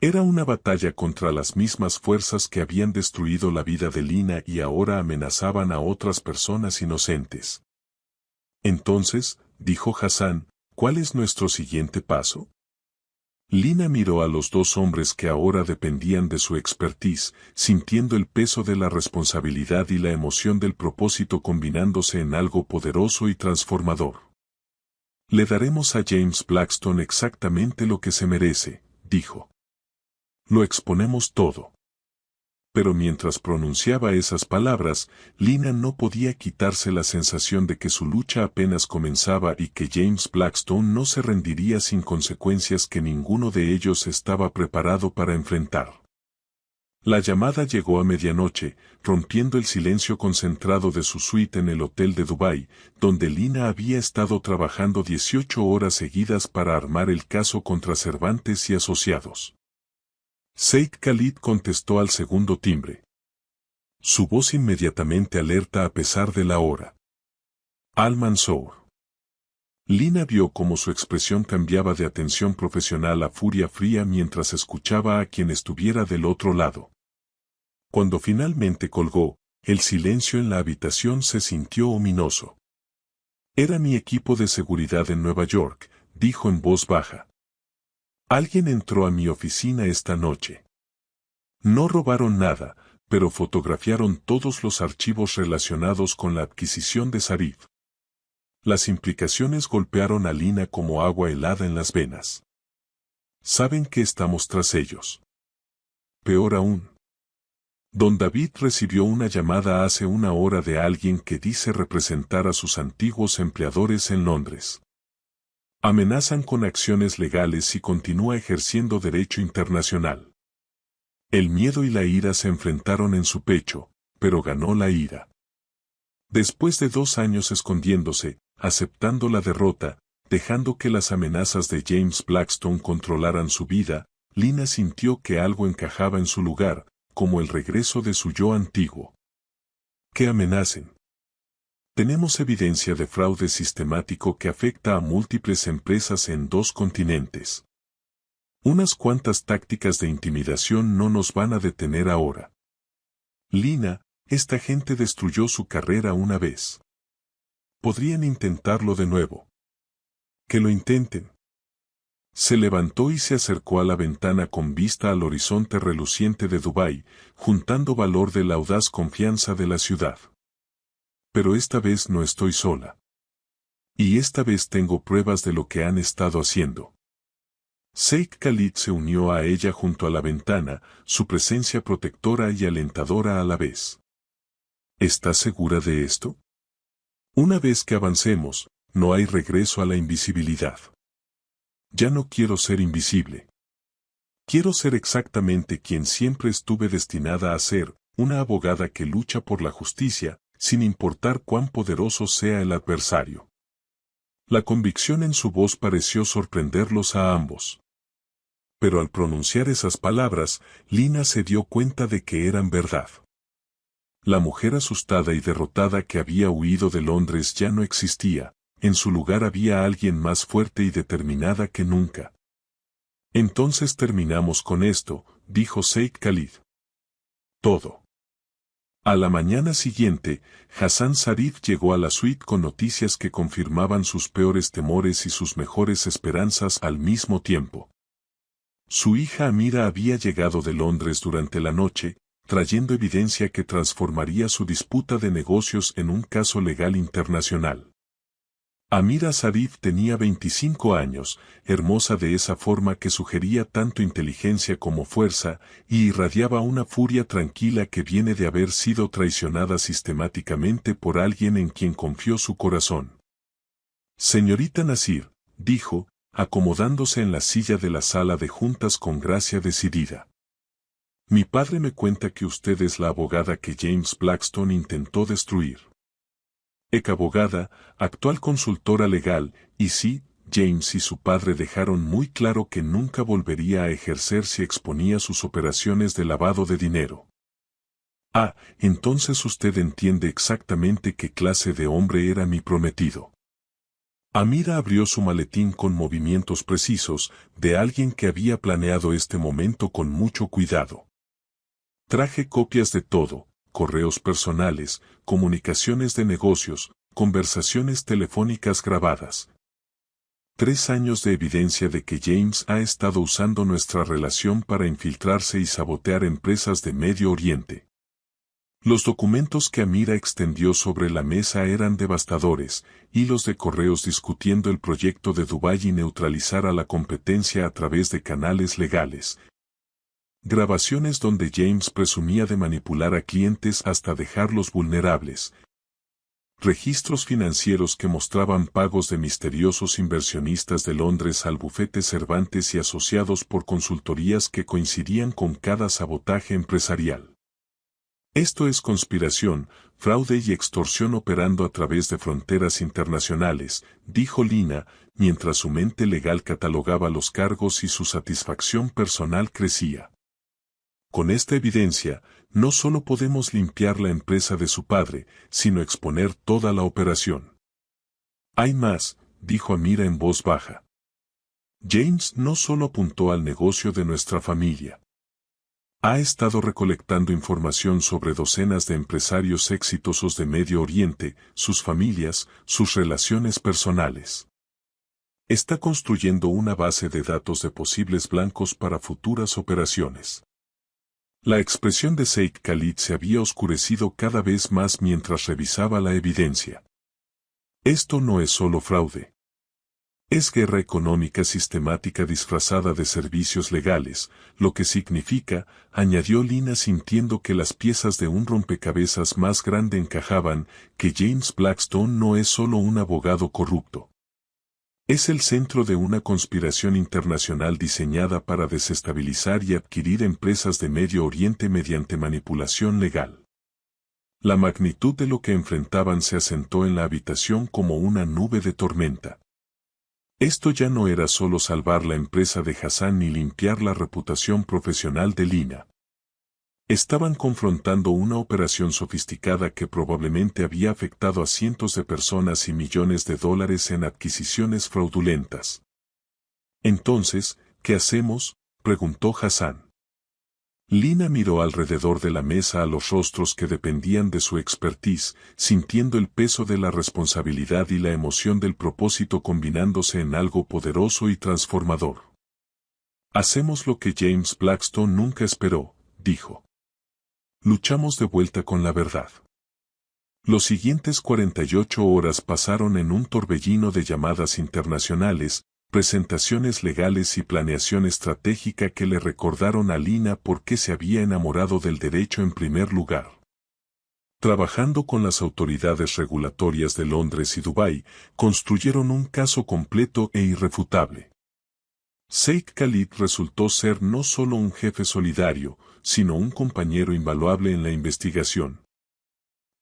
Era una batalla contra las mismas fuerzas que habían destruido la vida de Lina y ahora amenazaban a otras personas inocentes. Entonces, dijo Hassan, ¿cuál es nuestro siguiente paso? Lina miró a los 2 hombres que ahora dependían de su expertise, sintiendo el peso de la responsabilidad y la emoción del propósito combinándose en algo poderoso y transformador. Le daremos a James Blackstone exactamente lo que se merece, dijo. Lo exponemos todo. Pero mientras pronunciaba esas palabras, Lina no podía quitarse la sensación de que su lucha apenas comenzaba y que James Blackstone no se rendiría sin consecuencias que ninguno de ellos estaba preparado para enfrentar. La llamada llegó a medianoche, rompiendo el silencio concentrado de su suite en el hotel de Dubái, donde Lina había estado trabajando 18 horas seguidas para armar el caso contra Cervantes y Asociados. Said Khalid contestó al segundo timbre. Su voz inmediatamente alerta a pesar de la hora. Al-Mansour. Lina vio cómo su expresión cambiaba de atención profesional a furia fría mientras escuchaba a quien estuviera del otro lado. Cuando finalmente colgó, el silencio en la habitación se sintió ominoso. Era mi equipo de seguridad en Nueva York, dijo en voz baja. Alguien entró a mi oficina esta noche. No robaron nada, pero fotografiaron todos los archivos relacionados con la adquisición de Sarif. Las implicaciones golpearon a Lina como agua helada en las venas. Saben que estamos tras ellos. Peor aún. Don David recibió una llamada hace una hora de alguien que dice representar a sus antiguos empleadores en Londres. Amenazan con acciones legales y continúa ejerciendo derecho internacional. El miedo y la ira se enfrentaron en su pecho, pero ganó la ira. Después de 2 años escondiéndose, aceptando la derrota, dejando que las amenazas de James Blackstone controlaran su vida, Lina sintió que algo encajaba en su lugar, como el regreso de su yo antiguo. Que amenacen. Tenemos evidencia de fraude sistemático que afecta a múltiples empresas en 2 continentes. Unas cuantas tácticas de intimidación no nos van a detener ahora. Lina, esta gente destruyó su carrera una vez. Podrían intentarlo de nuevo. Que lo intenten. Se levantó y se acercó a la ventana con vista al horizonte reluciente de Dubái, juntando valor de la audaz confianza de la ciudad. Pero esta vez no estoy sola. Y esta vez tengo pruebas de lo que han estado haciendo. Said Khalid se unió a ella junto a la ventana, su presencia protectora y alentadora a la vez. ¿Estás segura de esto? Una vez que avancemos, no hay regreso a la invisibilidad. Ya no quiero ser invisible. Quiero ser exactamente quien siempre estuve destinada a ser, una abogada que lucha por la justicia, sin importar cuán poderoso sea el adversario. La convicción en su voz pareció sorprenderlos a ambos. Pero al pronunciar esas palabras, Lina se dio cuenta de que eran verdad. La mujer asustada y derrotada que había huido de Londres ya no existía, en su lugar había alguien más fuerte y determinada que nunca. Entonces terminamos con esto, dijo Said Khalid. Todo. A la mañana siguiente, Hassan Sharif llegó a la suite con noticias que confirmaban sus peores temores y sus mejores esperanzas al mismo tiempo. Su hija Amira había llegado de Londres durante la noche, trayendo evidencia que transformaría su disputa de negocios en un caso legal internacional. Amira Sharif tenía 25 años, hermosa de esa forma que sugería tanto inteligencia como fuerza, y irradiaba una furia tranquila que viene de haber sido traicionada sistemáticamente por alguien en quien confió su corazón. Señorita Nasir, dijo, acomodándose en la silla de la sala de juntas con gracia decidida. Mi padre me cuenta que usted es la abogada que James Blackstone intentó destruir. Ex abogada, actual consultora legal, y sí, James y su padre dejaron muy claro que nunca volvería a ejercer si exponía sus operaciones de lavado de dinero. Ah, entonces usted entiende exactamente qué clase de hombre era mi prometido. Amira abrió su maletín con movimientos precisos, de alguien que había planeado este momento con mucho cuidado. Traje copias de todo, correos personales, comunicaciones de negocios, conversaciones telefónicas grabadas. 3 años de evidencia de que James ha estado usando nuestra relación para infiltrarse y sabotear empresas de Medio Oriente. Los documentos que Amira extendió sobre la mesa eran devastadores, hilos de correos discutiendo el proyecto de Dubái y neutralizar a la competencia a través de canales legales. Grabaciones donde James presumía de manipular a clientes hasta dejarlos vulnerables. Registros financieros que mostraban pagos de misteriosos inversionistas de Londres al bufete Cervantes y asociados por consultorías que coincidían con cada sabotaje empresarial. Esto es conspiración, fraude y extorsión operando a través de fronteras internacionales, dijo Lina, mientras su mente legal catalogaba los cargos y su satisfacción personal crecía. Con esta evidencia, no solo podemos limpiar la empresa de su padre, sino exponer toda la operación. Hay más, dijo Amira en voz baja. James no solo apuntó al negocio de nuestra familia. Ha estado recolectando información sobre docenas de empresarios exitosos de Medio Oriente, sus familias, sus relaciones personales. Está construyendo una base de datos de posibles blancos para futuras operaciones. La expresión de Said Khalid se había oscurecido cada vez más mientras revisaba la evidencia. Esto no es solo fraude. Es guerra económica sistemática disfrazada de servicios legales, lo que significa, añadió Lina sintiendo que las piezas de un rompecabezas más grande encajaban, que James Blackstone no es solo un abogado corrupto. Es el centro de una conspiración internacional diseñada para desestabilizar y adquirir empresas de Medio Oriente mediante manipulación legal. La magnitud de lo que enfrentaban se asentó en la habitación como una nube de tormenta. Esto ya no era solo salvar la empresa de Hassan ni limpiar la reputación profesional de Lina. Estaban confrontando una operación sofisticada que probablemente había afectado a cientos de personas y millones de dólares en adquisiciones fraudulentas. Entonces, ¿qué hacemos?, preguntó Hassan. Lina miró alrededor de la mesa a los rostros que dependían de su expertise, sintiendo el peso de la responsabilidad y la emoción del propósito combinándose en algo poderoso y transformador. Hacemos lo que James Blackstone nunca esperó, dijo. Luchamos de vuelta con la verdad. Los siguientes 48 horas pasaron en un torbellino de llamadas internacionales, presentaciones legales y planeación estratégica que le recordaron a Lina por qué se había enamorado del derecho en primer lugar. Trabajando con las autoridades regulatorias de Londres y Dubái, construyeron un caso completo e irrefutable. Sheikh Khalid resultó ser no solo un jefe solidario, sino un compañero invaluable en la investigación.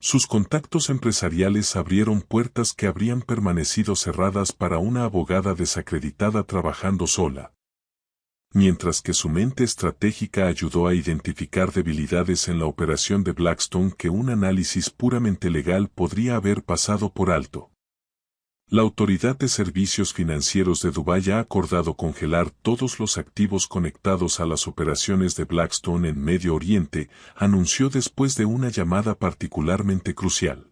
Sus contactos empresariales abrieron puertas que habrían permanecido cerradas para una abogada desacreditada trabajando sola. Mientras que su mente estratégica ayudó a identificar debilidades en la operación de Blackstone que un análisis puramente legal podría haber pasado por alto. La Autoridad de Servicios Financieros de Dubái ha acordado congelar todos los activos conectados a las operaciones de Blackstone en Medio Oriente, anunció después de una llamada particularmente crucial.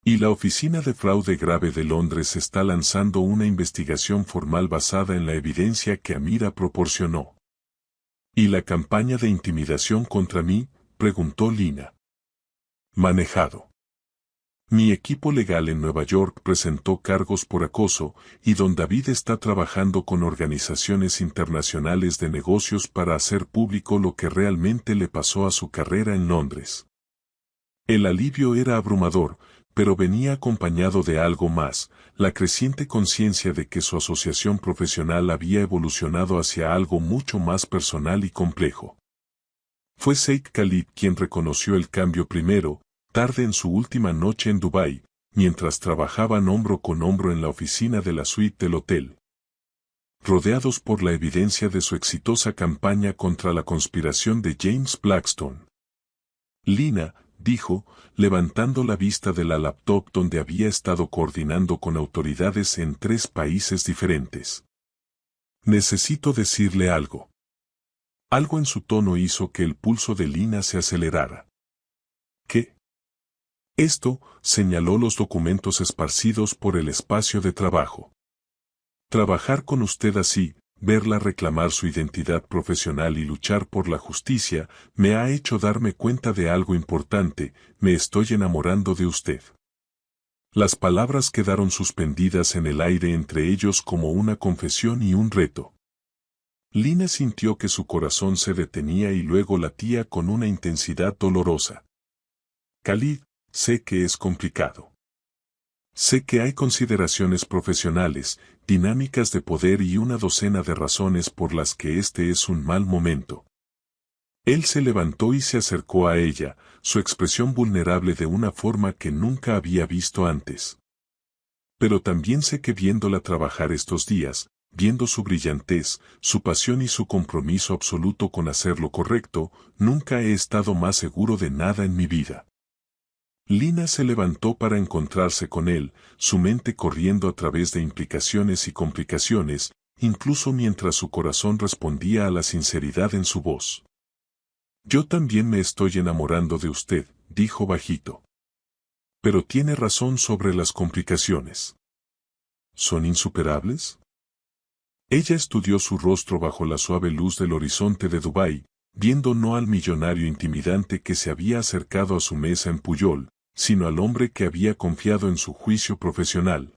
Y la Oficina de Fraude Grave de Londres está lanzando una investigación formal basada en la evidencia que Amira proporcionó. ¿Y la campaña de intimidación contra mí?, preguntó Lina. Manejado. Mi equipo legal en Nueva York presentó cargos por acoso, y don David está trabajando con organizaciones internacionales de negocios para hacer público lo que realmente le pasó a su carrera en Londres. El alivio era abrumador, pero venía acompañado de algo más, la creciente conciencia de que su asociación profesional había evolucionado hacia algo mucho más personal y complejo. Fue Sheikh Khalid quien reconoció el cambio primero, tarde en su última noche en Dubái, mientras trabajaban hombro con hombro en la oficina de la suite del hotel. Rodeados por la evidencia de su exitosa campaña contra la conspiración de James Blackstone. Lina, dijo, levantando la vista de la laptop donde había estado coordinando con autoridades en 3 países diferentes. Necesito decirle algo. Algo en su tono hizo que el pulso de Lina se acelerara. ¿Qué? Esto, señaló los documentos esparcidos por el espacio de trabajo. Trabajar con usted así, verla reclamar su identidad profesional y luchar por la justicia, me ha hecho darme cuenta de algo importante, me estoy enamorando de usted. Las palabras quedaron suspendidas en el aire entre ellos como una confesión y un reto. Lina sintió que su corazón se detenía y luego latía con una intensidad dolorosa. Khalid, sé que es complicado. Sé que hay consideraciones profesionales, dinámicas de poder y una docena de razones por las que este es un mal momento. Él se levantó y se acercó a ella, su expresión vulnerable de una forma que nunca había visto antes. Pero también sé que viéndola trabajar estos días, viendo su brillantez, su pasión y su compromiso absoluto con hacer lo correcto, nunca he estado más seguro de nada en mi vida. Lina se levantó para encontrarse con él, su mente corriendo a través de implicaciones y complicaciones, incluso mientras su corazón respondía a la sinceridad en su voz. Yo también me estoy enamorando de usted, dijo bajito. Pero tiene razón sobre las complicaciones. ¿Son insuperables? Ella estudió su rostro bajo la suave luz del horizonte de Dubái, viendo no al millonario intimidante que se había acercado a su mesa en Puyol, sino al hombre que había confiado en su juicio profesional.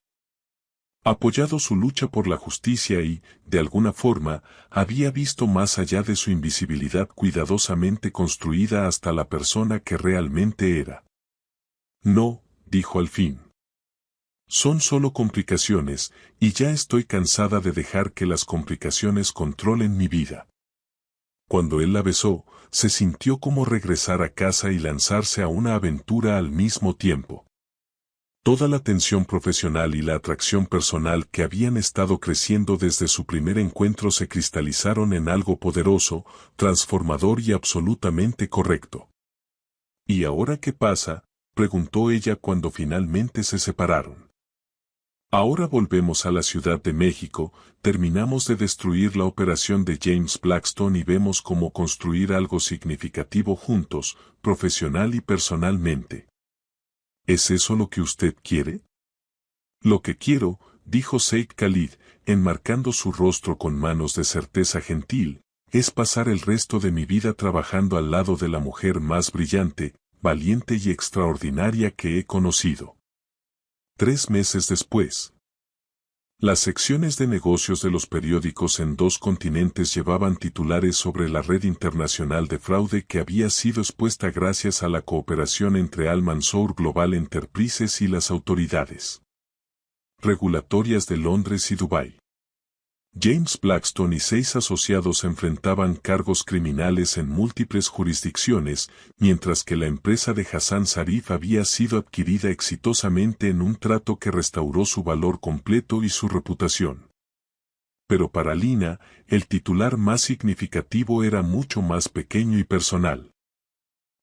Apoyado su lucha por la justicia y, de alguna forma, había visto más allá de su invisibilidad cuidadosamente construida hasta la persona que realmente era. No, dijo al fin. Son solo complicaciones, y ya estoy cansada de dejar que las complicaciones controlen mi vida. Cuando él la besó, se sintió como regresar a casa y lanzarse a una aventura al mismo tiempo. Toda la tensión profesional y la atracción personal que habían estado creciendo desde su primer encuentro se cristalizaron en algo poderoso, transformador y absolutamente correcto. ¿Y ahora qué pasa?, preguntó ella cuando finalmente se separaron. Ahora volvemos a la Ciudad de México, terminamos de destruir la operación de James Blackstone y vemos cómo construir algo significativo juntos, profesional y personalmente. ¿Es eso lo que usted quiere? Lo que quiero, dijo Sheikh Khalid, enmarcando su rostro con manos de certeza gentil, es pasar el resto de mi vida trabajando al lado de la mujer más brillante, valiente y extraordinaria que he conocido. 3 meses después. Las secciones de negocios de los periódicos en 2 continentes llevaban titulares sobre la red internacional de fraude que había sido expuesta gracias a la cooperación entre Al Mansour Global Enterprises y las autoridades regulatorias de Londres y Dubái. James Blackstone y 6 asociados enfrentaban cargos criminales en múltiples jurisdicciones, mientras que la empresa de Hassan Zarif había sido adquirida exitosamente en un trato que restauró su valor completo y su reputación. Pero para Lina, el titular más significativo era mucho más pequeño y personal.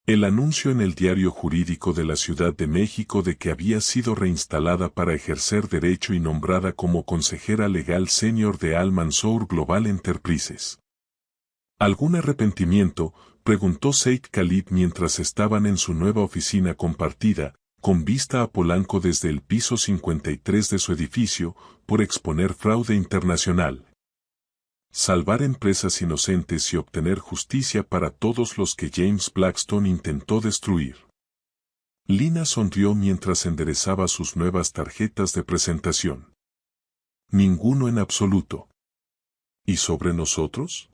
El anuncio en el diario jurídico de la Ciudad de México de que había sido reinstalada para ejercer derecho y nombrada como consejera legal senior de Al Mansour Global Enterprises. ¿Algún arrepentimiento?, preguntó Said Khalid mientras estaban en su nueva oficina compartida, con vista a Polanco desde el piso 53 de su edificio, por exponer fraude internacional, salvar empresas inocentes y obtener justicia para todos los que James Blackstone intentó destruir. Lina sonrió mientras enderezaba sus nuevas tarjetas de presentación. Ninguno en absoluto. ¿Y sobre nosotros?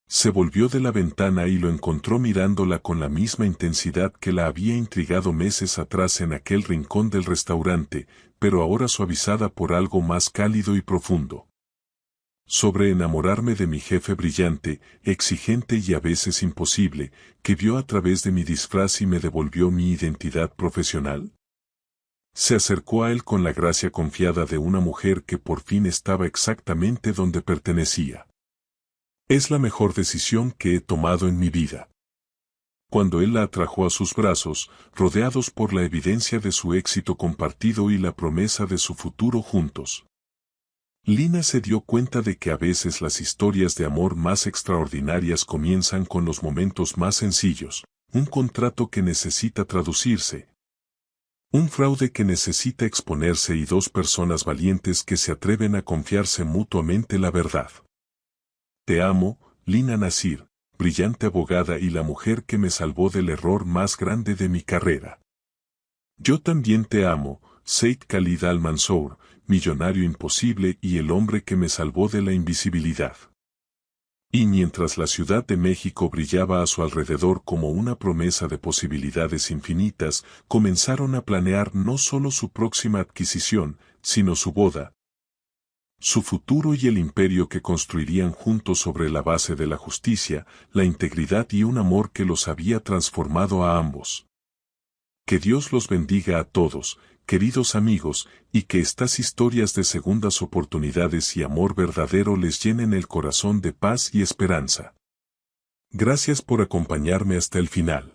Se volvió de la ventana y lo encontró mirándola con la misma intensidad que la había intrigado meses atrás en aquel rincón del restaurante, pero ahora suavizada por algo más cálido y profundo. Sobre enamorarme de mi jefe brillante, exigente y a veces imposible, que vio a través de mi disfraz y me devolvió mi identidad profesional. Se acercó a él con la gracia confiada de una mujer que por fin estaba exactamente donde pertenecía. Es la mejor decisión que he tomado en mi vida. Cuando él la atrajo a sus brazos, rodeados por la evidencia de su éxito compartido y la promesa de su futuro juntos, Lina se dio cuenta de que a veces las historias de amor más extraordinarias comienzan con los momentos más sencillos, un contrato que necesita traducirse, un fraude que necesita exponerse y 2 personas valientes que se atreven a confiarse mutuamente la verdad. Te amo, Lina Nasir, brillante abogada y la mujer que me salvó del error más grande de mi carrera. Yo también te amo, Said Khalid Al Mansour, millonario imposible y el hombre que me salvó de la invisibilidad. Y mientras la Ciudad de México brillaba a su alrededor como una promesa de posibilidades infinitas, comenzaron a planear no solo su próxima adquisición, sino su boda, su futuro y el imperio que construirían juntos sobre la base de la justicia, la integridad y un amor que los había transformado a ambos. Que Dios los bendiga a todos, queridos amigos, y que estas historias de segundas oportunidades y amor verdadero les llenen el corazón de paz y esperanza. Gracias por acompañarme hasta el final.